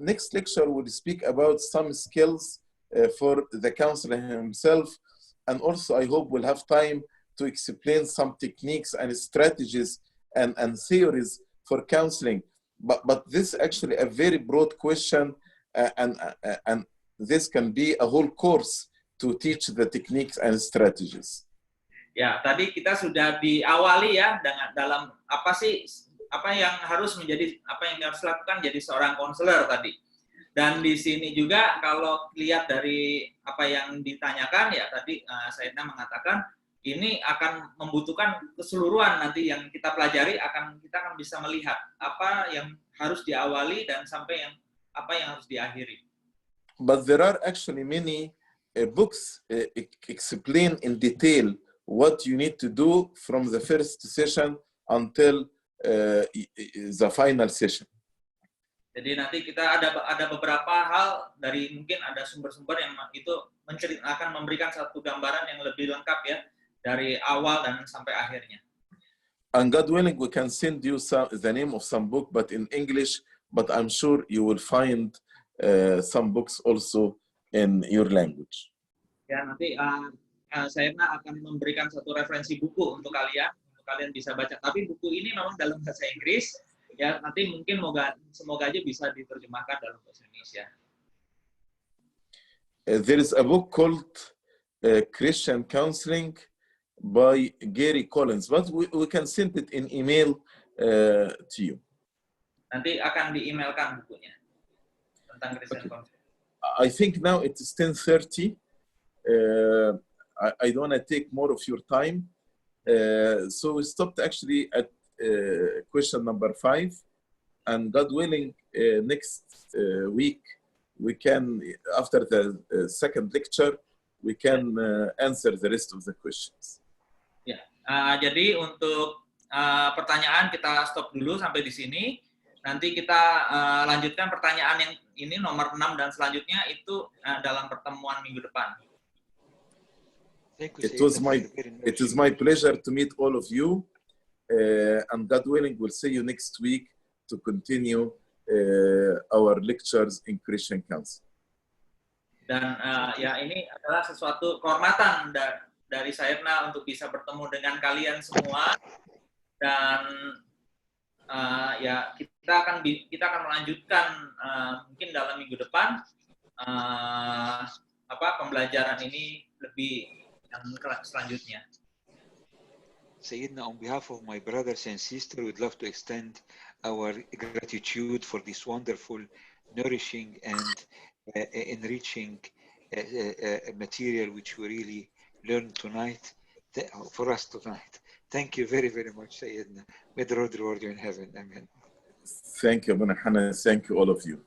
Next lecture will speak about some skills for the counselor himself. And also, I hope we'll have time to explain some techniques and strategies and theories for counseling. But this is actually a very broad question, and this can be a whole course to teach the techniques and strategies. Ya, tadi kita sudah diawali ya dengan dalam apa yang harus lakukan jadi seorang konselor tadi. Dan di sini juga kalau lihat dari apa yang ditanyakan ya tadi Saidna mengatakan ini akan membutuhkan keseluruhan nanti yang kita pelajari kita akan bisa melihat apa yang harus diawali dan sampai yang apa yang harus diakhiri. But there are actually many books explain in detail what you need to do from the first session until the final session. Jadi nanti kita ada beberapa hal dari mungkin ada sumber-sumber yang itu akan memberikan satu gambaran yang lebih lengkap ya dari awal dan sampai akhirnya. And God willing, we can send you the name of some book, but in English. But I'm sure you will find some books also in your language. Ya nanti saya akan memberikan satu referensi buku untuk kalian bisa baca. Tapi buku ini memang dalam bahasa Inggris. Ya nanti mungkin semoga aja bisa diterjemahkan dalam bahasa Indonesia. There is a book called Christian Counseling by Gary Collins, but we can send it in email to you. Nanti akan di-emailkan bukunya tentang Christian Counseling. I think now it is 10:30. I don't want to take more of your time. So we stopped actually at question number 5. And God willing, next week, we can, after the second lecture, we can answer the rest of the questions. Ya, jadi untuk pertanyaan kita stop dulu sampai di sini. Nanti kita lanjutkan pertanyaan yang ini nomor 6 dan selanjutnya itu dalam pertemuan minggu depan. It is my pleasure to meet all of you, and God willing, we'll see you next week to continue our lectures in Christian Council. Dan ya ini adalah sesuatu kehormatan dari Sairna untuk bisa bertemu dengan kalian semua, dan ya kita akan melanjutkan mungkin dalam minggu depan pembelajaran ini lebih yang selanjutnya. Sayyidina, on behalf of my brothers and sisters, we'd love to extend our gratitude for this wonderful, nourishing, and enriching material which we really learned tonight, for us tonight. Thank you very, very much, Sayyidina. May the Lord reward you in heaven. Amen. Thank you, Abuna Hanan. Thank you, all of you.